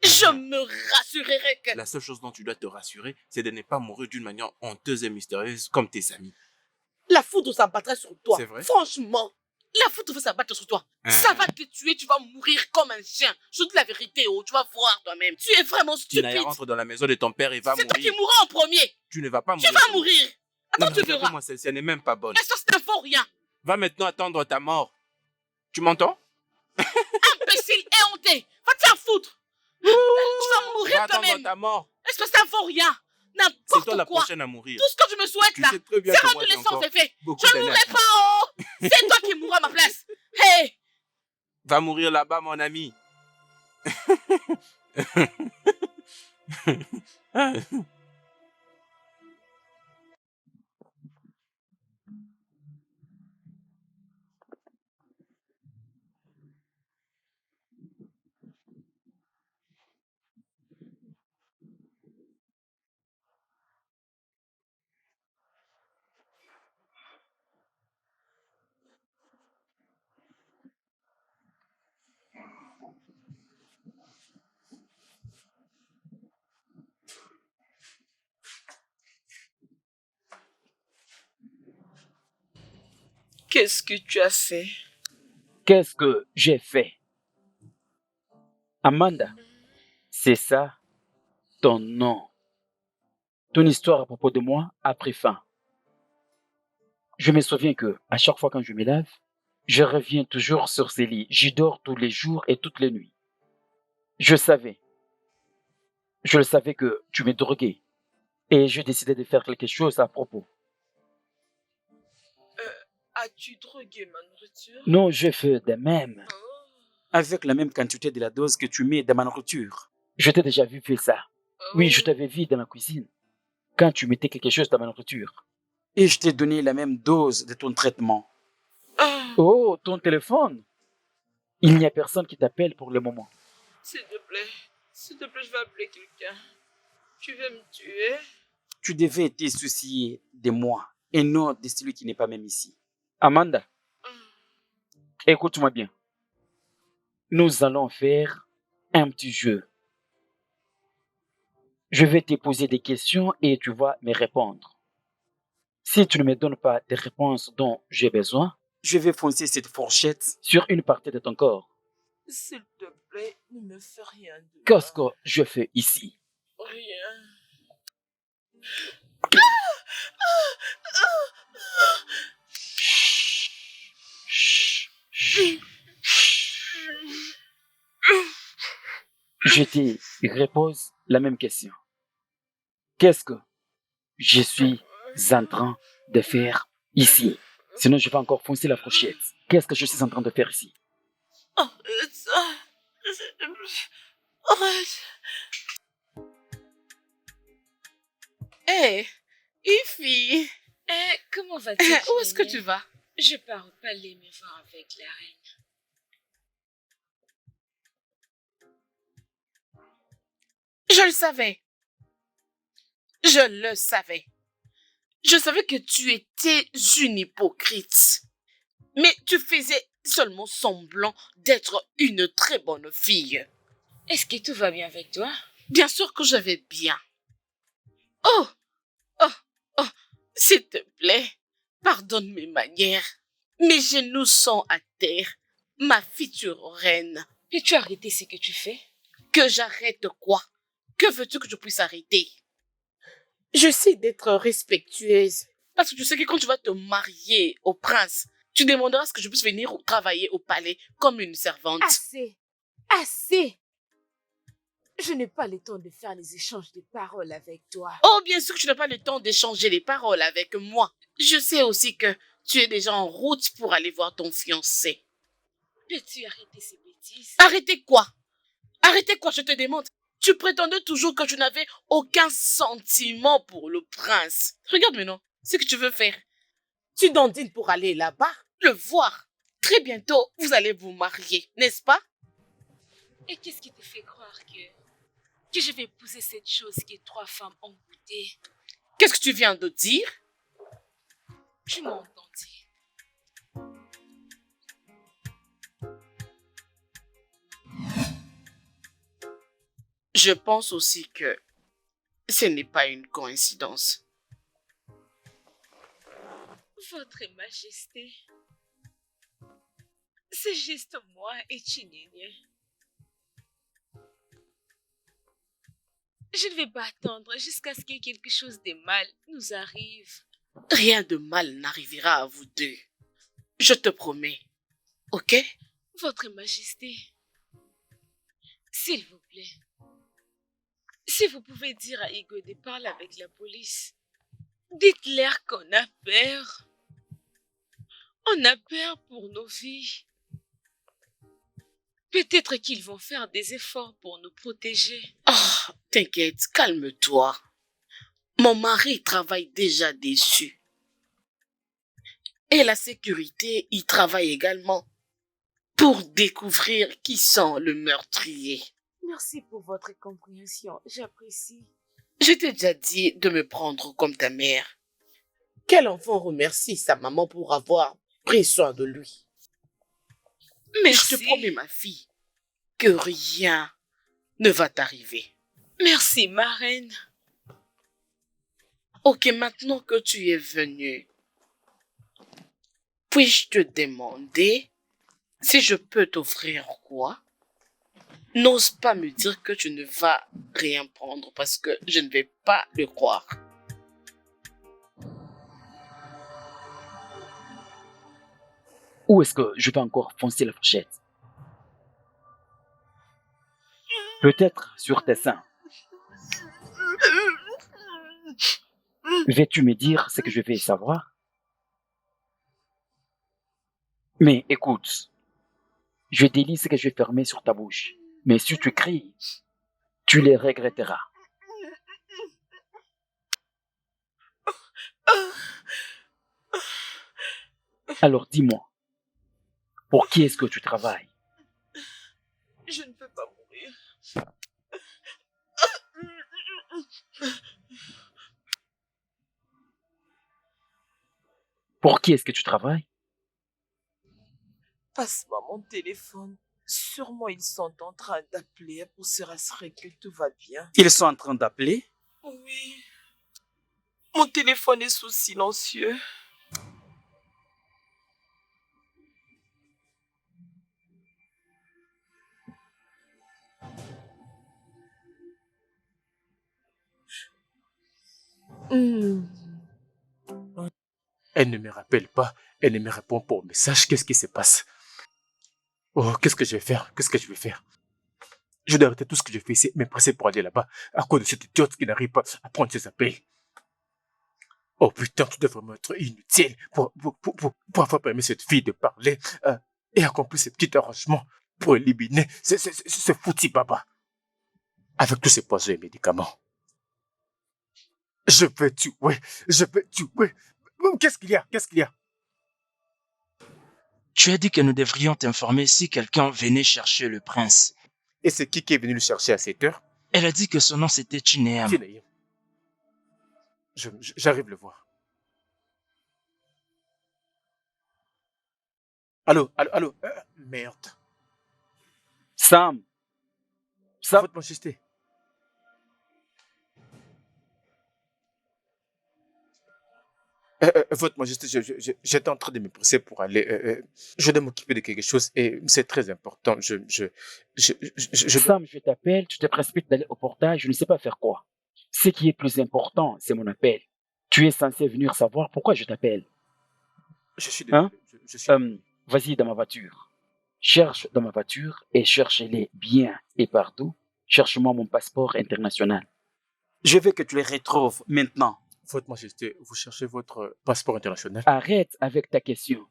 Speaker 8: Je me rassurerai que...
Speaker 5: La seule chose dont tu dois te rassurer, c'est de ne pas mourir d'une manière honteuse et mystérieuse comme tes amis.
Speaker 8: La foudre s'abattrait sur toi.
Speaker 5: C'est vrai?
Speaker 8: Franchement, la foudre va s'abattre sur toi. Ça va te tuer, tu vas mourir comme un chien. Je te dis la vérité, oh, tu vas voir toi-même. Tu es vraiment stupide.
Speaker 5: Chinaya, rentre dans la maison de ton père et va mourir.
Speaker 8: C'est toi qui mourras en premier.
Speaker 5: Tu ne vas pas mourir.
Speaker 8: Tu vas mourir. Attends, tu verras.
Speaker 5: Moi, celle-ci n'est même pas bonne.
Speaker 8: Mais ça, c'est un faux rien.
Speaker 5: Va maintenant attendre ta mort. Tu m'entends?
Speaker 8: Imbécile et honté. Va te faire foutre. Tu vas mourir toi-même.
Speaker 5: Ta mort.
Speaker 8: Est-ce que c'est un faux rien? N'importe quoi.
Speaker 5: C'est toi la prochaine à mourir.
Speaker 8: Tout ce que tu me souhaites là, c'est rendu l'essence est fait. Je ne mourrai pas, oh. C'est toi qui mourras à ma place. Hey.
Speaker 5: Va mourir là-bas, mon ami.
Speaker 6: Qu'est-ce que tu as fait?
Speaker 4: Qu'est-ce que j'ai fait? Amanda, c'est ça ton nom. Ton histoire à propos de moi a pris fin. Je me souviens que à chaque fois quand je me lave, je reviens toujours sur ces lits. J'y dors tous les jours et toutes les nuits. Je le savais que tu me droguais et je décidais de faire quelque chose à propos.
Speaker 6: As-tu drogué ma nourriture?
Speaker 4: Non, je fais de même.
Speaker 7: Avec la même quantité de la dose que tu mets dans ma nourriture.
Speaker 4: Je t'ai déjà vu faire ça. Oui, je t'avais vu dans la cuisine quand tu mettais quelque chose dans ma nourriture.
Speaker 7: Et je t'ai donné la même dose de ton traitement.
Speaker 4: Oh, ton téléphone. Il n'y a personne qui t'appelle pour le moment.
Speaker 6: S'il te plaît, je vais appeler quelqu'un. Tu veux me tuer?
Speaker 7: Tu devais te soucier de moi et non de celui qui n'est pas même ici.
Speaker 4: Amanda, écoute-moi bien. Nous allons faire un petit jeu. Je vais te poser des questions et tu vas me répondre. Si tu ne me donnes pas des réponses dont j'ai besoin,
Speaker 7: je vais foncer cette fourchette
Speaker 4: sur une partie de ton corps.
Speaker 6: S'il te plaît, ne me fais rien de mal.
Speaker 4: Qu'est-ce que je fais ici?
Speaker 6: Rien.
Speaker 4: Je te repose la même question. Qu'est-ce que je suis en train de faire ici? Sinon, je vais encore foncer la fourchette. Qu'est-ce que je suis en train de faire ici?
Speaker 6: Arrête ça. Arrête.
Speaker 8: Hé, Ify,
Speaker 2: Comment vas-tu?
Speaker 8: où est-ce que
Speaker 2: Jenny?
Speaker 8: tu vas?
Speaker 2: Je pars au palais me voir avec la reine.
Speaker 8: Je le savais. Je le savais. Je savais que tu étais une hypocrite. Mais tu faisais seulement semblant d'être une très bonne fille.
Speaker 2: Est-ce que tout va bien avec toi?
Speaker 8: Bien sûr que je vais bien. Oh, oh, oh, s'il te plaît, pardonne mes manières. Mes genoux sont à terre. Ma future reine.
Speaker 2: Peux-tu arrêter ce que tu fais?
Speaker 8: Que j'arrête quoi? Que veux-tu que je puisse arrêter? J'essaie d'être respectueuse. Parce que tu sais que quand tu vas te marier au prince, tu demanderas à ce que je puisse venir travailler au palais comme une servante.
Speaker 2: Assez! Assez! Je n'ai pas le temps de faire les échanges de paroles avec toi.
Speaker 8: Oh, bien sûr que tu n'as pas le temps d'échanger les paroles avec moi. Je sais aussi que tu es déjà en route pour aller voir ton fiancé.
Speaker 2: Peux-tu arrêter ces bêtises?
Speaker 8: Arrêtez quoi? Arrêtez quoi, je te demande. Tu prétendais toujours que tu n'avais aucun sentiment pour le prince. Regarde maintenant ce que tu veux faire. Tu dandines pour aller là-bas, le voir. Très bientôt, vous allez vous marier, n'est-ce pas?
Speaker 2: Et qu'est-ce qui te fait croire que je vais épouser cette chose que 3 femmes ont goûtée?
Speaker 8: Qu'est-ce que tu viens de dire?
Speaker 2: Tu m'as entendu.
Speaker 8: Je pense aussi que ce n'est pas une coïncidence.
Speaker 2: Votre Majesté, c'est juste moi et Chinenye. Je ne vais pas attendre jusqu'à ce que quelque chose de mal nous arrive.
Speaker 8: Rien de mal n'arrivera à vous deux. Je te promets. Ok?
Speaker 2: Votre Majesté, s'il vous plaît, si vous pouvez dire à Igo de parler avec la police, dites-leur qu'on a peur. On a peur pour nos vies. Peut-être qu'ils vont faire des efforts pour nous protéger.
Speaker 8: Oh, t'inquiète, calme-toi. Mon mari travaille déjà dessus. Et la sécurité y travaille également pour découvrir qui sont le meurtrier.
Speaker 2: Merci pour votre compréhension, j'apprécie.
Speaker 8: Je t'ai déjà dit de me prendre comme ta mère. Quel enfant remercie sa maman pour avoir pris soin de lui? Mais je te promets, ma fille, que rien ne va t'arriver.
Speaker 2: Merci, ma reine.
Speaker 8: Ok, maintenant que tu es venue, Puis-je te demander si je peux t'offrir quoi? N'ose pas me dire que tu ne vas rien prendre parce que je ne vais pas le croire.
Speaker 4: Où est-ce que je vais encore foncer la fourchette? Peut-être sur tes seins. Veux-tu me dire ce que je vais savoir? Mais écoute, je délie ce que je vais fermer sur ta bouche. Mais si tu cries, tu les regretteras. Alors dis-moi, pour qui est-ce que tu travailles?
Speaker 6: Je ne peux pas mourir.
Speaker 4: Pour qui est-ce que tu travailles?
Speaker 6: Passe-moi mon téléphone. Sûrement ils sont en train d'appeler pour se rassurer que tout va bien.
Speaker 7: Ils sont en train d'appeler?
Speaker 6: Oui. Mon téléphone est sous silencieux.
Speaker 3: Elle ne me rappelle pas, elle ne me répond pas au message. Qu'est-ce qui se passe? Oh, qu'est-ce que je vais faire? Qu'est-ce que je vais faire? Je dois arrêter tout ce que je fais ici, m'empresser pour aller là-bas, à cause de cette idiote qui n'arrive pas à prendre ses appels. Oh putain, tu dois vraiment être inutile pour avoir permis cette fille de parler et accomplir ce petit arrangement pour éliminer ce foutu papa. Avec tous ces poisons et médicaments. Je vais tuer. Qu'est-ce qu'il y a? Qu'est-ce qu'il y a?
Speaker 7: Tu as dit que nous devrions t'informer si quelqu'un venait chercher le prince.
Speaker 3: Et c'est qui est venu le chercher à 7 heures?
Speaker 7: Elle a dit que son nom c'était Chineam.
Speaker 3: Chineam. J'arrive le voir. Allô? Merde.
Speaker 4: Sam.
Speaker 3: Votre majesté. Votre majesté, j'étais en train de me presser pour aller. Je dois m'occuper de quelque chose et c'est très important.
Speaker 4: Sam, je t'appelle, tu te précipites d'aller au portail, je ne sais pas faire quoi. Ce qui est plus important, c'est mon appel. Tu es censé venir savoir pourquoi je t'appelle.
Speaker 3: Je suis désolé.
Speaker 4: Hein? Vas-y dans ma voiture. Cherche dans ma voiture et cherche-les bien et partout. Cherche-moi mon passeport international.
Speaker 7: Je veux que tu les retrouves maintenant.
Speaker 3: Votre majesté, vous cherchez votre passeport international?
Speaker 4: Arrête avec ta question.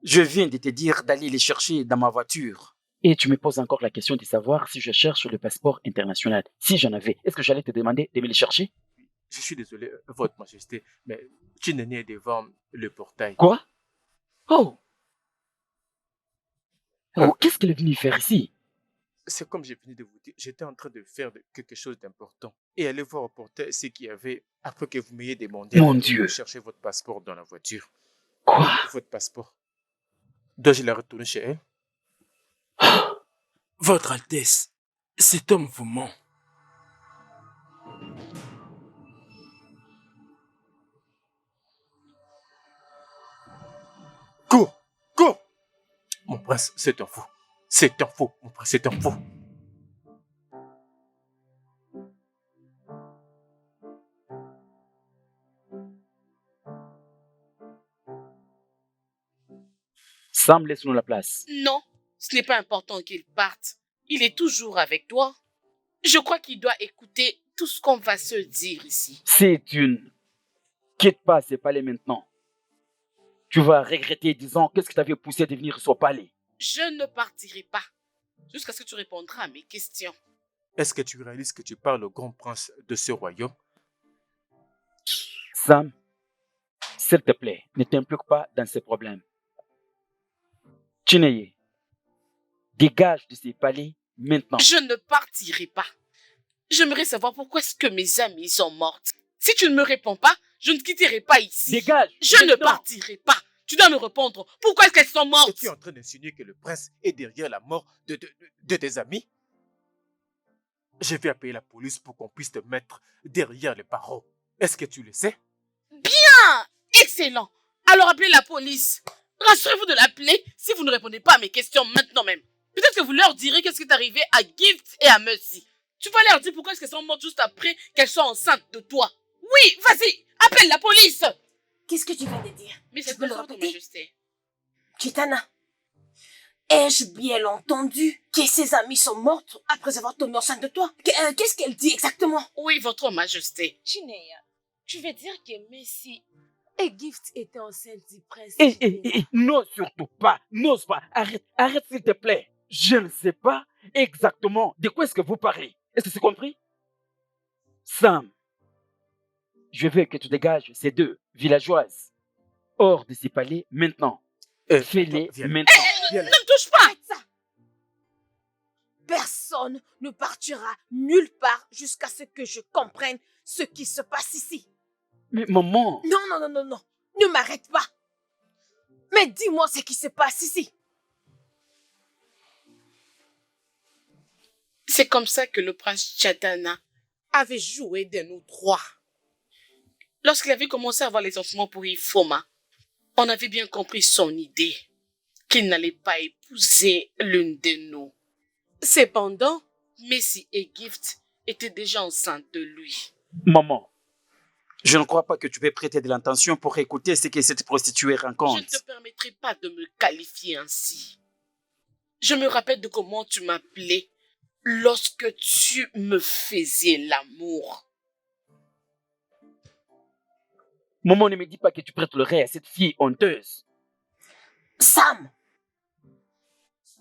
Speaker 7: Je viens de te dire d'aller les chercher dans ma voiture.
Speaker 4: Et tu me poses encore la question de savoir si je cherche le passeport international. Si j'en avais, est-ce que j'allais te demander de me les chercher?
Speaker 3: Je suis désolé, votre majesté, mais Chineni est devant le portail.
Speaker 4: Quoi? Oh, qu'est-ce qu'elle est venue faire ici?
Speaker 3: C'est comme j'ai venu de vous dire, j'étais en train de faire quelque chose d'important. Et aller voir au portail ce qu'il y avait après que vous m'ayez demandé
Speaker 4: de
Speaker 3: chercher votre passeport dans la voiture.
Speaker 4: Quoi?
Speaker 3: Votre passeport. Dois-je la retourner chez elle?
Speaker 10: Votre Altesse, cet homme vous ment.
Speaker 3: Cours! Cours! Mon prince, c'est un fou. C'est un fou, mon prince, c'est un fou.
Speaker 4: Sam, laisse-nous la place.
Speaker 8: Non, ce n'est pas important qu'il parte. Il est toujours avec toi. Je crois qu'il doit écouter tout ce qu'on va se dire ici.
Speaker 4: C'est une... Quitte pas ces palais maintenant. Tu vas regretter disant qu'est-ce qui t'avait poussé de venir sur palais.
Speaker 8: Je ne partirai pas jusqu'à ce que tu répondras à mes questions.
Speaker 3: Est-ce que tu réalises que tu parles au grand prince de ce royaume?
Speaker 4: Sam, s'il te plaît, ne t'implique pas dans ces problèmes. Chineye, dégage de ces palais maintenant.
Speaker 8: Je ne partirai pas. J'aimerais savoir pourquoi est-ce que mes amies sont mortes. Si tu ne me réponds pas, je ne quitterai pas ici.
Speaker 4: Dégage!
Speaker 8: Je ne partirai pas. Tu dois me répondre. Pourquoi est-ce qu'elles sont mortes?
Speaker 3: Es-tu en train d'insinuer que le prince est derrière la mort de tes amis? Je vais appeler la police pour qu'on puisse te mettre derrière les barreaux. Est-ce que tu le sais?
Speaker 8: Bien! Excellent! Alors appelez la police. Rassurez-vous de l'appeler si vous ne répondez pas à mes questions maintenant même. Peut-être que vous leur direz qu'est-ce qui est arrivé à Gift et à Mercy. Tu vas leur dire pourquoi est-ce qu'elles sont mortes juste après qu'elles soient enceintes de toi. Oui, vas-y, appelle la police.
Speaker 1: Qu'est-ce que tu viens de dire?
Speaker 8: Mais
Speaker 1: Tu
Speaker 8: c'est
Speaker 1: peux
Speaker 8: pas
Speaker 1: le
Speaker 8: votre
Speaker 1: répéter?
Speaker 8: majesté.
Speaker 1: Chitana, ai-je bien entendu que ses amis sont mortes après avoir tombé enceinte de toi? Qu'est-ce qu'elle dit exactement?
Speaker 8: Oui, votre majesté.
Speaker 2: Chineya, tu veux dire que Messi et Gift étaient enceintes du prince?
Speaker 7: N'ose surtout pas, n'ose pas. Arrête s'il te plaît. Je ne sais pas exactement de quoi est-ce que vous parlez. Est-ce que c'est compris? Sam, je veux que tu dégages ces deux villageoises hors de ces palais maintenant. Fais-les
Speaker 3: viens.
Speaker 7: maintenant.
Speaker 8: Ne me touche pas.
Speaker 1: Arrête ça! Personne ne partira nulle part jusqu'à ce que je comprenne ce qui se passe ici.
Speaker 7: Mais maman,
Speaker 1: Non. Ne m'arrête pas. Mais dis-moi ce qui se passe ici.
Speaker 8: C'est comme ça que le prince Chitana avait joué de nous trois. Lorsqu'il avait commencé à avoir les enfants pour Ifoma, on avait bien compris son idée, qu'il n'allait pas épouser l'une de nous. Cependant, Messi et Gift étaient déjà enceintes de lui.
Speaker 7: maman, je ne crois pas que tu peux prêter de l'intention pour écouter ce que cette prostituée
Speaker 8: Je
Speaker 7: raconte.
Speaker 8: ne te permettrai pas de me qualifier ainsi. Je me rappelle de comment tu m'appelais lorsque tu me faisais l'amour.
Speaker 7: Maman, ne me dis pas que tu prêterais à cette fille honteuse.
Speaker 1: Sam,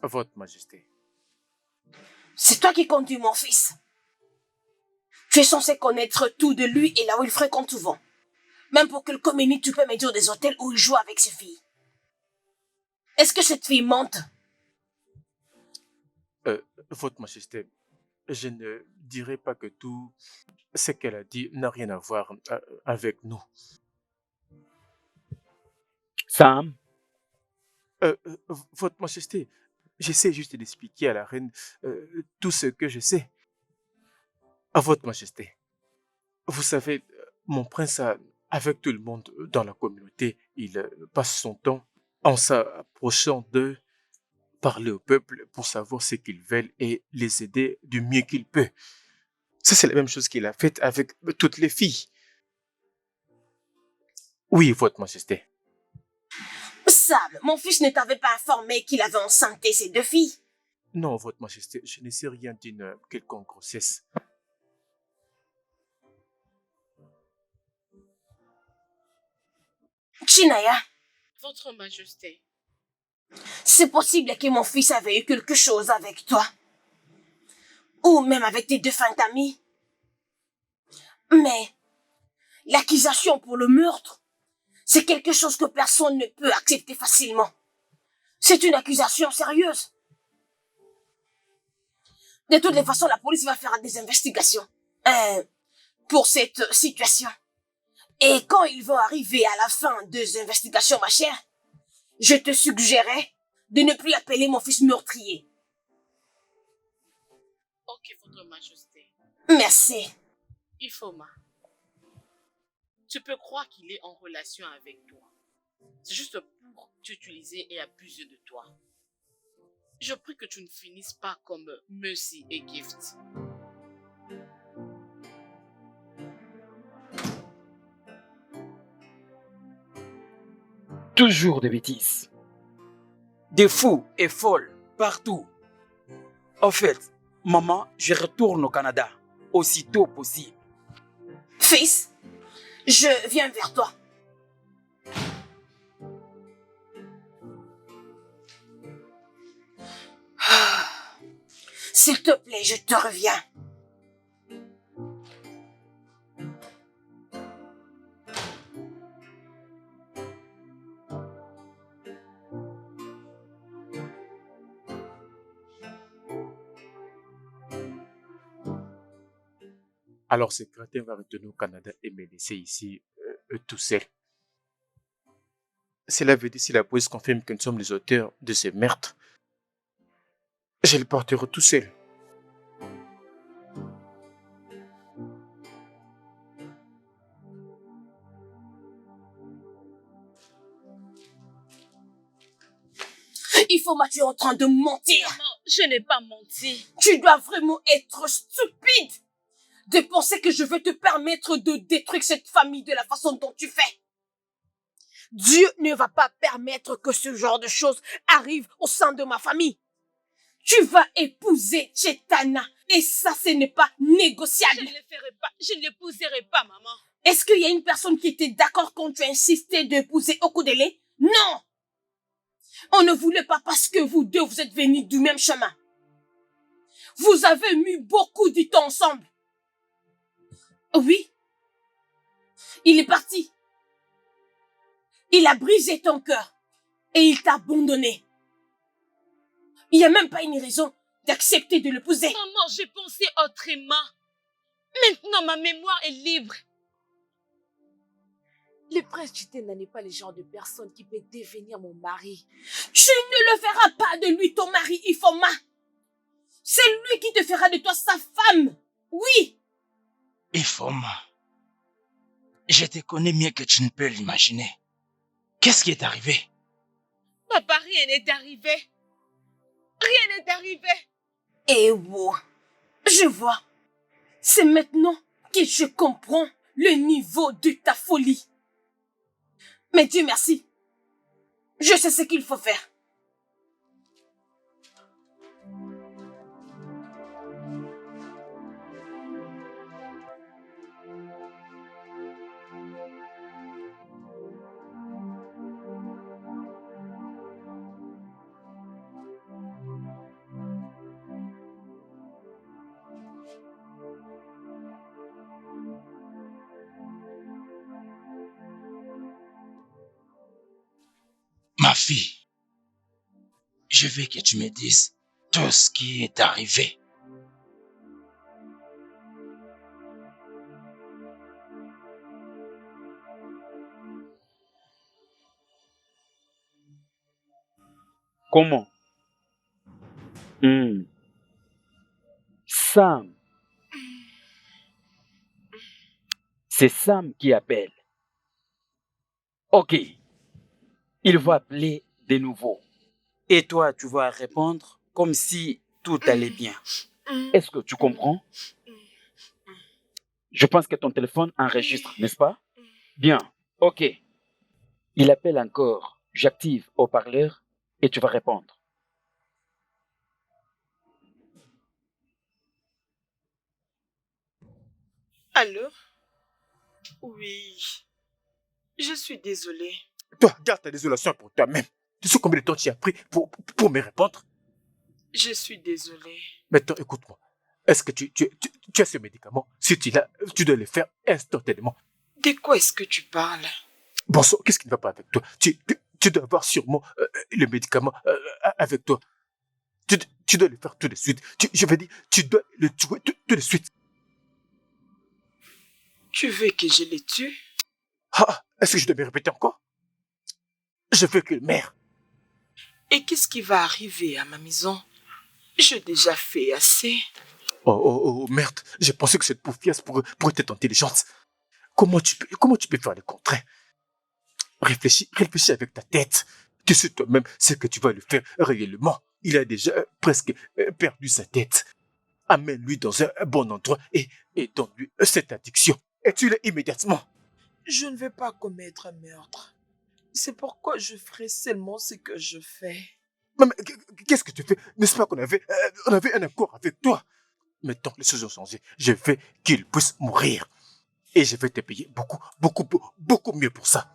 Speaker 3: Votre Majesté.
Speaker 1: c'est toi qui conduis mon fils. Tu es censé connaître tout de lui et là où il fréquente souvent. Même pour qu'il communique, tu peux me dire des hôtels où il joue avec ses filles. Est-ce que cette fille mente?
Speaker 3: Votre Majesté, je ne dirai pas que tout ce qu'elle a dit n'a rien à voir avec nous.
Speaker 7: Sam,
Speaker 3: Votre Majesté, j'essaie juste d'expliquer à la reine tout ce que je sais. À Votre Majesté, vous savez, mon prince, avec tout le monde dans la communauté, il passe son temps en s'approchant d'eux, parler au peuple pour savoir ce qu'ils veulent et les aider du mieux qu'il peut. Ça, c'est la même chose qu'il a faite avec toutes les filles. Oui, Votre Majesté.
Speaker 1: Sam, mon fils ne t'avait pas informé qu'il avait enceinté ses deux filles.
Speaker 3: Non, Votre Majesté, je ne sais rien d'une quelconque grossesse.
Speaker 1: Chinaya,
Speaker 8: Votre majesté.
Speaker 1: c'est possible que mon fils avait eu quelque chose avec toi. Ou même avec tes deux fins amies. Mais l'accusation pour le meurtre, c'est quelque chose que personne ne peut accepter facilement. C'est une accusation sérieuse. De toutes les façons, la police va faire des investigations pour cette situation. Et quand ils vont arriver à la fin des investigations, ma chère, je te suggérais de ne plus appeler mon fils meurtrier.
Speaker 8: Ok, votre majesté.
Speaker 1: Merci.
Speaker 8: Ifoma, tu peux croire qu'il est en relation avec toi. C'est juste pour t'utiliser et abuser de toi. Je prie que tu ne finisses pas comme Mercy et Gift.
Speaker 7: toujours des bêtises. Des fous et folles partout. En fait, maman, je retourne au Canada aussitôt possible.
Speaker 1: Fils, je viens vers toi. S'il te plaît, je te reviens.
Speaker 3: Alors, ce crétin va retourner au Canada et me laisser ici tout seul. Cela veut dire si la police confirme que nous sommes les auteurs de ces meurtres, je le porterai tout seul.
Speaker 1: Ifoma, tu es en train de mentir.
Speaker 2: Maman, je n'ai pas menti.
Speaker 1: Tu dois vraiment être stupide de penser que je veux te permettre de détruire cette famille de la façon dont tu fais. Dieu ne va pas permettre que ce genre de choses arrive au sein de ma famille. Tu vas épouser Chetana et ça, ce n'est pas négociable.
Speaker 2: Je ne le ferai pas. Je ne l'épouserai pas, maman.
Speaker 1: Est-ce qu'il y a une personne qui était d'accord quand tu as insisté d'épouser Okudele? Non! On ne voulait pas parce que vous deux, vous êtes venus du même chemin. Vous avez mis beaucoup de temps ensemble. Oui. Il est parti. Il a brisé ton cœur et il t'a abandonné. Il n'y a même pas une raison d'accepter de l'épouser.
Speaker 2: Maman, j'ai pensé autrement. Maintenant, ma mémoire est libre. Le prince Chitena n'est pas le genre de personne qui peut devenir mon mari.
Speaker 1: Tu ne le feras pas de lui ton mari, Ifoma. C'est lui qui te fera de toi sa femme. Oui.
Speaker 12: Ifoma, je te connais mieux que tu ne peux l'imaginer. Qu'est-ce qui est arrivé?
Speaker 2: Papa, rien n'est arrivé. Rien n'est arrivé.
Speaker 1: Eh wow, je vois. C'est maintenant que je comprends le niveau de ta folie. Mais Dieu merci. Je sais ce qu'il faut faire.
Speaker 12: Ma fille, je veux que tu me dises tout ce qui est arrivé.
Speaker 7: Comment? Sam. C'est Sam qui appelle. Ok. Il va appeler de nouveau. Et toi, tu vas répondre comme si tout allait bien. Est-ce que tu comprends? Je pense que ton téléphone enregistre, n'est-ce pas? Bien. Ok. Il appelle encore. J'active haut-parleur et tu vas répondre.
Speaker 6: Allô? Oui. Je suis désolée.
Speaker 3: Toi, garde ta désolation pour toi-même. Tu sais combien de temps tu as pris pour me répondre?
Speaker 6: Je suis désolée.
Speaker 3: Maintenant, écoute-moi. Est-ce que tu as ce médicament? Si tu l'as, tu dois le faire instantanément.
Speaker 6: De quoi est-ce que tu parles?
Speaker 3: Bon sang, qu'est-ce qui ne va pas avec toi? Tu dois avoir sûrement le médicament avec toi. Tu dois le faire tout de suite. Je veux dire, tu dois le tuer tout de suite.
Speaker 6: Tu veux que je le tue?
Speaker 3: Ah, est-ce que je dois me répéter encore? Je veux qu'il meure.
Speaker 6: Et qu'est-ce qui va arriver à ma maison? J'ai déjà fait assez.
Speaker 3: Oh, merde. J'ai pensé que cette pauvre pièce pourrait être intelligente. Comment tu peux faire le contraire? Réfléchis avec ta tête. Tu sais toi-même ce que tu vas lui faire réellement. Il a déjà presque perdu sa tête. Amène-lui dans un bon endroit et donne-lui cette addiction. Et tue-le immédiatement.
Speaker 6: Je ne vais pas commettre un meurtre. C'est pourquoi je ferai seulement ce que je fais.
Speaker 3: Mais qu'est-ce que tu fais? N'est-ce pas qu'on avait un accord avec toi? Maintenant, les choses ont changé. Je veux qu'il puisse mourir. Et je vais te payer beaucoup mieux pour ça.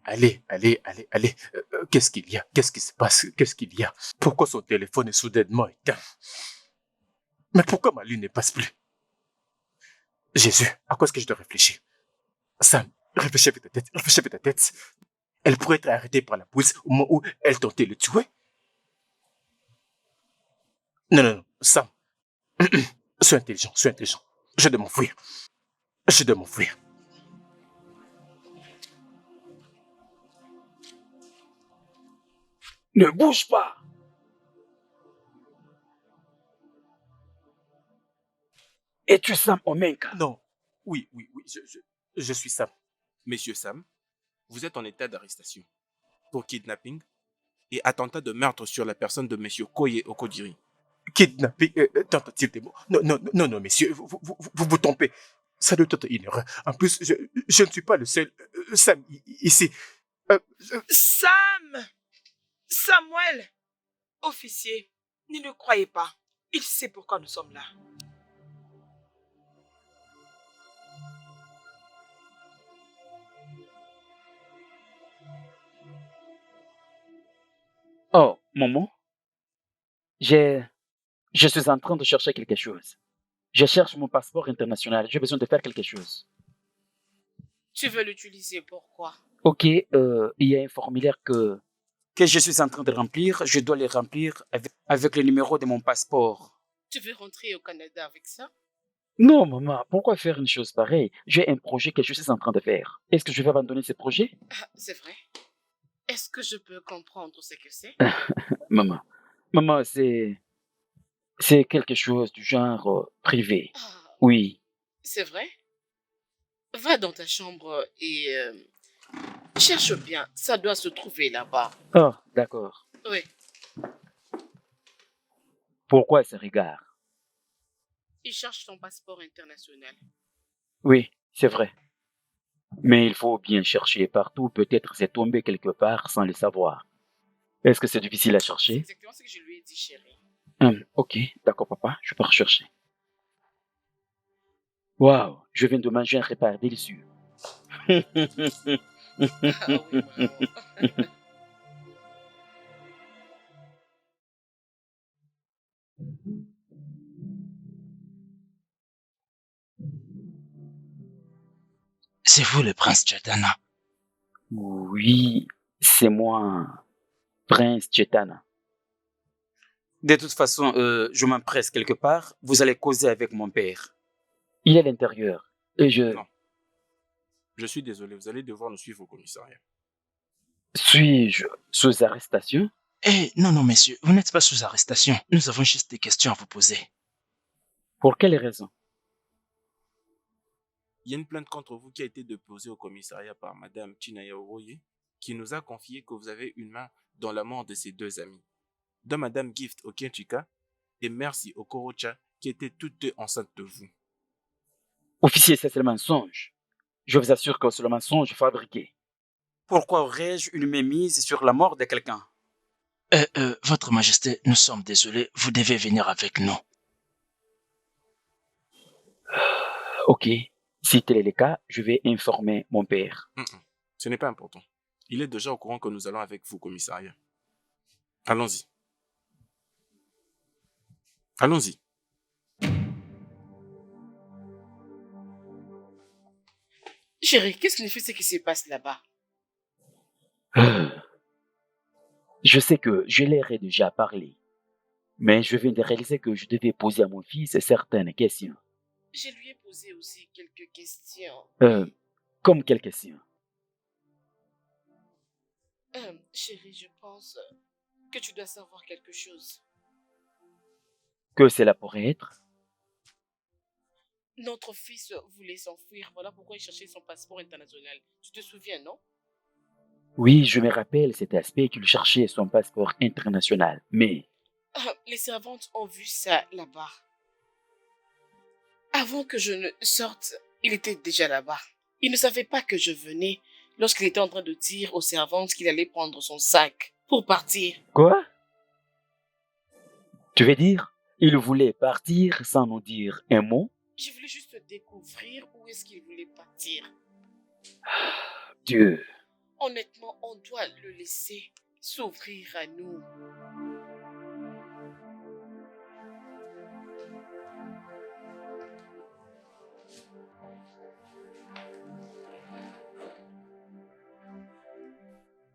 Speaker 3: Allez. Qu'est-ce qu'il y a? Qu'est-ce qui se passe? Qu'est-ce qu'il y a? Pourquoi son téléphone est soudainement éteint? Mais pourquoi ma lune ne passe plus? Jésus, à quoi est-ce que je dois réfléchir? Sam, réfléchis avec ta tête. Elle pourrait être arrêtée par la police au moment où elle tentait de le tuer. Non, Sam. Sois intelligent. Je dois m'enfuir.
Speaker 7: Ne bouge pas. Es-tu Sam Omenka?
Speaker 5: Non. Oui, je suis Sam. Monsieur Sam, vous êtes en état d'arrestation pour kidnapping et attentat de meurtre sur la personne de monsieur Koye Okodiri.
Speaker 3: Kidnapping, tentative de mort. Non, messieurs, vous trompez. Ça doit être une erreur. En plus, je ne suis pas le seul Sam ici.
Speaker 6: Sam! Samuel! Officier, ne le croyez pas. Il sait pourquoi nous sommes là.
Speaker 4: Oh, maman, je suis en train de chercher quelque chose. Je cherche mon passeport international. J'ai besoin de faire quelque chose.
Speaker 8: Tu veux l'utiliser pourquoi?
Speaker 4: Ok, il y a un formulaire que
Speaker 7: je suis en train de remplir. Je dois le remplir avec le numéro de mon passeport.
Speaker 8: Tu veux rentrer au Canada avec ça?
Speaker 4: Non, maman, pourquoi faire une chose pareille? J'ai un projet que je suis en train de faire. Est-ce que je vais abandonner ce projet?
Speaker 8: Ah, c'est vrai. Est-ce que je peux comprendre ce que c'est?
Speaker 4: Maman, c'est quelque chose du genre privé.
Speaker 8: Ah,
Speaker 4: Oui.
Speaker 8: c'est vrai? Va dans ta chambre et cherche bien. Ça doit se trouver là-bas.
Speaker 4: Oh, d'accord.
Speaker 8: Oui.
Speaker 4: Pourquoi ce regard?
Speaker 8: Il cherche ton passeport international.
Speaker 4: Oui, c'est vrai. Mais il faut bien chercher partout. Peut-être c'est tombé quelque part sans le savoir. Est-ce que c'est difficile à
Speaker 8: C'est
Speaker 4: chercher?
Speaker 8: exactement ce que je lui ai dit, chérie.
Speaker 4: Ok, d'accord, papa. Je peux rechercher. Waouh, je viens de manger un repas délicieux.
Speaker 8: Ah oui, maman.
Speaker 12: C'est vous le prince Chetana.
Speaker 4: Oui, c'est moi, Prince Chetana.
Speaker 7: De toute façon, je m'empresse quelque part. Vous allez causer avec mon père.
Speaker 4: Il est à l'intérieur. Et
Speaker 5: Non. Je suis désolé, vous allez devoir nous suivre au commissariat.
Speaker 4: Suis-je sous arrestation?
Speaker 12: Non, monsieur, vous n'êtes pas sous arrestation. Nous avons juste des questions à vous poser.
Speaker 4: Pour quelle raison?
Speaker 5: Il y a une plainte contre vous qui a été déposée au commissariat par madame Chinaya Oroye, qui nous a confié que vous avez une main dans la mort de ses deux amies, dont madame Gift Okenchika et Merci Okorocha, qui étaient toutes deux enceintes de vous.
Speaker 4: Officier, c'est le mensonge. Je vous assure que c'est le mensonge fabriqué.
Speaker 7: Pourquoi aurais-je une mémise sur la mort de quelqu'un?
Speaker 12: Votre Majesté, nous sommes désolés. Vous devez venir avec nous.
Speaker 4: Ok, si tel est le cas, je vais informer mon père.
Speaker 5: Ce n'est pas important. Il est déjà au courant que nous allons avec vous au commissariat. Allons-y. Allons-y.
Speaker 8: Chérie, qu'est-ce que ce qui se passe là-bas?
Speaker 4: Je sais que je leur ai déjà parlé, mais je viens de réaliser que je devais poser à mon fils certaines questions.
Speaker 8: Je lui ai posé aussi quelques questions.
Speaker 4: Comme quelles questions?
Speaker 8: Chérie, je pense que tu dois savoir quelque chose.
Speaker 4: Que cela pourrait être?
Speaker 8: Notre fils voulait s'enfuir. Voilà pourquoi il cherchait son passeport international. Tu te souviens, non?
Speaker 4: Oui, je me rappelle cet aspect qu'il cherchait son passeport international, mais...
Speaker 8: Les servantes ont vu ça là-bas. Avant que je ne sorte, il était déjà là-bas. Il ne savait pas que je venais lorsqu'il était en train de dire aux servantes qu'il allait prendre son sac pour partir.
Speaker 4: Quoi? Tu veux dire, il voulait partir sans nous dire un mot?
Speaker 8: Je voulais juste découvrir où est-ce qu'il voulait partir.
Speaker 4: Dieu.
Speaker 8: Honnêtement, on doit le laisser s'ouvrir à nous.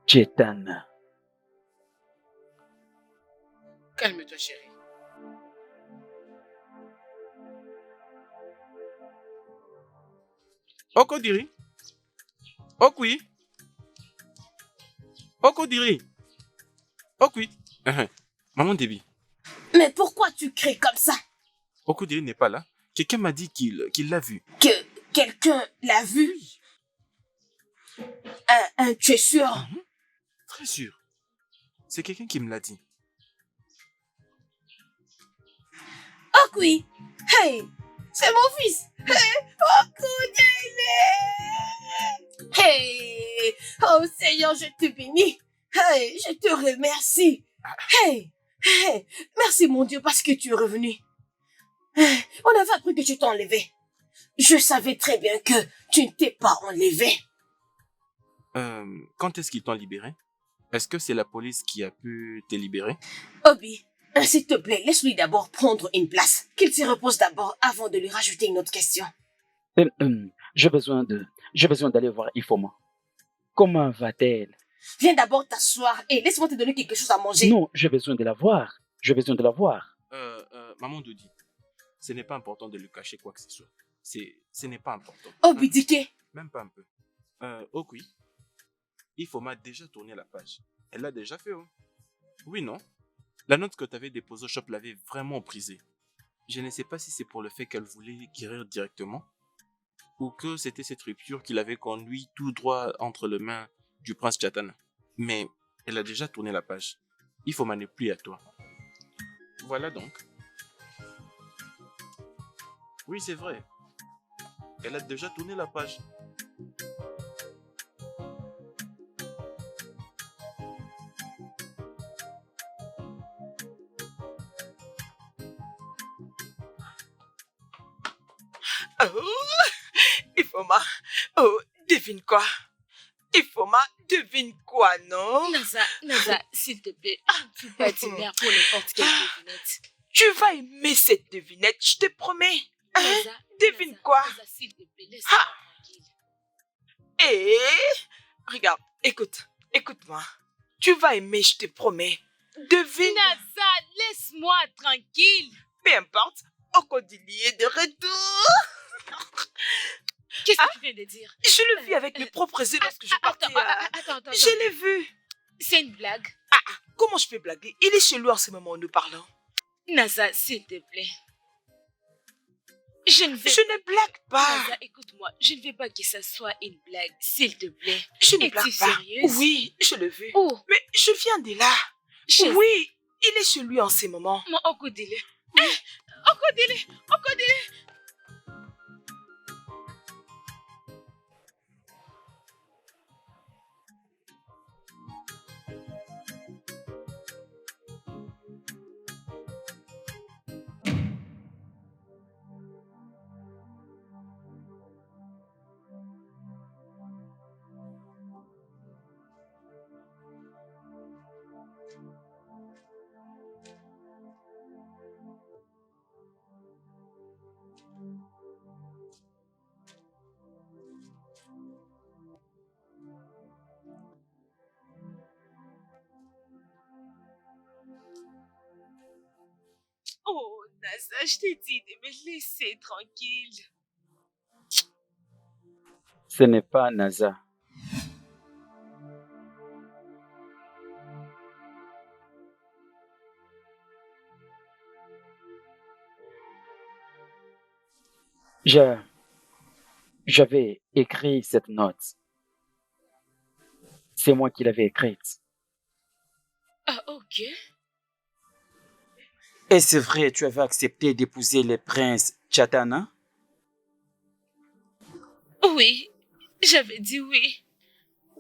Speaker 4: Chetana.
Speaker 8: Calme-toi, chérie.
Speaker 5: Okodiri. Okwi. Okodiri. Okwi. Maman Debbie.
Speaker 1: Mais pourquoi tu cries comme ça?
Speaker 5: Okodiri n'est pas là. Quelqu'un m'a dit qu'il l'a vu.
Speaker 1: Que quelqu'un l'a vu? Tu es sûr?
Speaker 5: Très sûr. C'est quelqu'un qui me l'a dit.
Speaker 1: Oh oui! Hey! C'est mon fils! Hey! Okudele! Hey! Oh Seigneur, je te bénis! Hey! Je te remercie! Hey! Hey! Merci mon Dieu parce que tu es revenu. Hey, on avait appris que tu t'es enlevé. Je savais très bien que tu ne t'es pas enlevé.
Speaker 5: Quand est-ce qu'ils t'ont libéré? Est-ce que c'est la police qui a pu te libérer?
Speaker 1: Obi, s'il te plaît, laisse-lui d'abord prendre une place. Qu'il se repose d'abord avant de lui rajouter une autre question.
Speaker 4: J'ai besoin d'aller voir Ifoma. Comment va-t-elle?
Speaker 1: Viens d'abord t'asseoir et laisse-moi te donner quelque chose à manger.
Speaker 4: Non, j'ai besoin de la voir.
Speaker 5: Maman Dodi, ce n'est pas important de lui cacher quoi que ce soit. Ce n'est pas important.
Speaker 1: Obi Dike.
Speaker 5: Même pas un peu. Okui, Ifoma a déjà tourné la page. Elle l'a déjà fait, oh. Oui, non? La note que tu avais déposée au shop l'avait vraiment brisée. Je ne sais pas si c'est pour le fait qu'elle voulait guérir directement ou que c'était cette rupture qui l'avait conduit tout droit entre les mains du prince Chatana. Mais elle a déjà tourné la page. Ifoma n'est plus à toi. Voilà donc. Oui, c'est vrai. Elle a déjà tourné la page.
Speaker 6: Oh, Ifoma, oh, devine quoi? Ifoma, devine quoi, non?
Speaker 2: Naza, s'il te plaît, tu peux pas dire merde pour n'importe quelle devinette.
Speaker 6: Tu vas aimer cette devinette, je te promets.
Speaker 2: Naza,
Speaker 6: devine quoi?
Speaker 2: Naza, s'il te plaît, laisse-moi tranquille.
Speaker 6: Regarde, écoute-moi. Tu vas aimer, je te promets. Devine.
Speaker 2: Naza, laisse-moi tranquille.
Speaker 6: Peu importe, Okodili est de retour.
Speaker 2: Qu'est-ce que tu viens de dire?
Speaker 6: Je l'ai vu avec mes propres yeux lorsque je partais.
Speaker 2: Attends.
Speaker 6: Je l'ai vu.
Speaker 2: C'est une blague.
Speaker 6: Comment je peux blaguer? Il est chez lui en ce moment où nous parlons.
Speaker 2: Naza, s'il te plaît.
Speaker 6: Je ne blague pas.
Speaker 2: Naza, écoute-moi, je ne veux pas que ça soit une blague, s'il te plaît.
Speaker 6: Je ne blague pas.
Speaker 2: Sérieuse?
Speaker 6: Oui, je l'ai vu.
Speaker 2: Oh.
Speaker 6: Mais je viens de là. Oui, il est chez lui en ce moment.
Speaker 2: Mon Okodile. Okodile. Oh, Naza, je t'ai dit de me laisser tranquille.
Speaker 4: Ce n'est pas Naza. J'avais écrit cette note. C'est moi qui l'avais écrite.
Speaker 2: Ah, ok.
Speaker 7: Et c'est vrai, tu avais accepté d'épouser le prince Chatana?
Speaker 2: Oui, j'avais dit oui.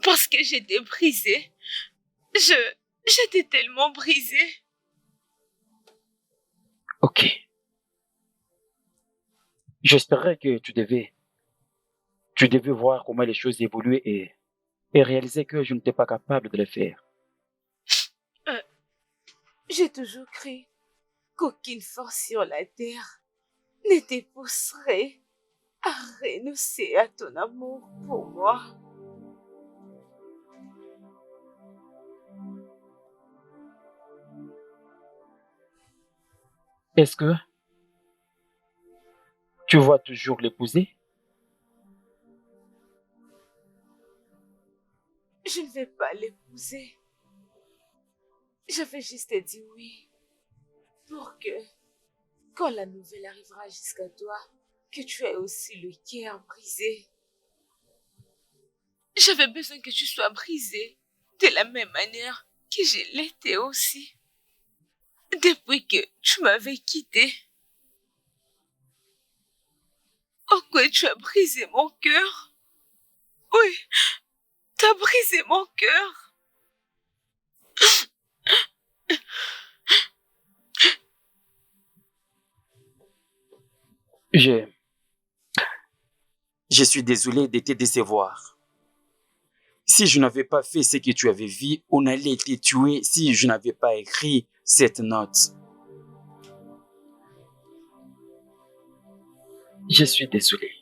Speaker 2: Parce que j'étais brisée. J'étais tellement brisée.
Speaker 4: Ok. J'espérais que tu devais voir comment les choses évoluaient et réaliser que je n'étais pas capable de le faire.
Speaker 2: J'ai toujours cru qu'aucune force sur la terre ne te pousserait à renoncer à ton amour pour moi.
Speaker 4: Est-ce que tu vas toujours l'épouser?
Speaker 2: Je ne vais pas l'épouser. J'avais juste dit oui pour que quand la nouvelle arrivera jusqu'à toi, que tu aies aussi le cœur brisé. J'avais besoin que tu sois brisé de la même manière que je l'étais aussi. Depuis que tu m'avais quitté. Oh, quoi, tu as brisé mon cœur. Oui, tu as brisé mon cœur.
Speaker 7: Je suis désolé de te décevoir. Si je n'avais pas fait ce que tu avais vu, on allait te tuer si je n'avais pas écrit cette note. Je suis désolé.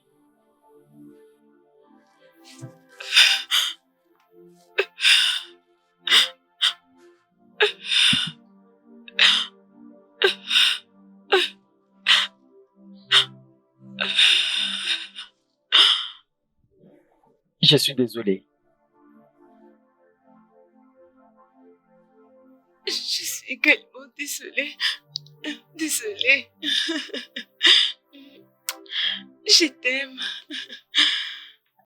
Speaker 7: Je suis désolé.
Speaker 2: Je suis également désolée. Désolée. Je t'aime.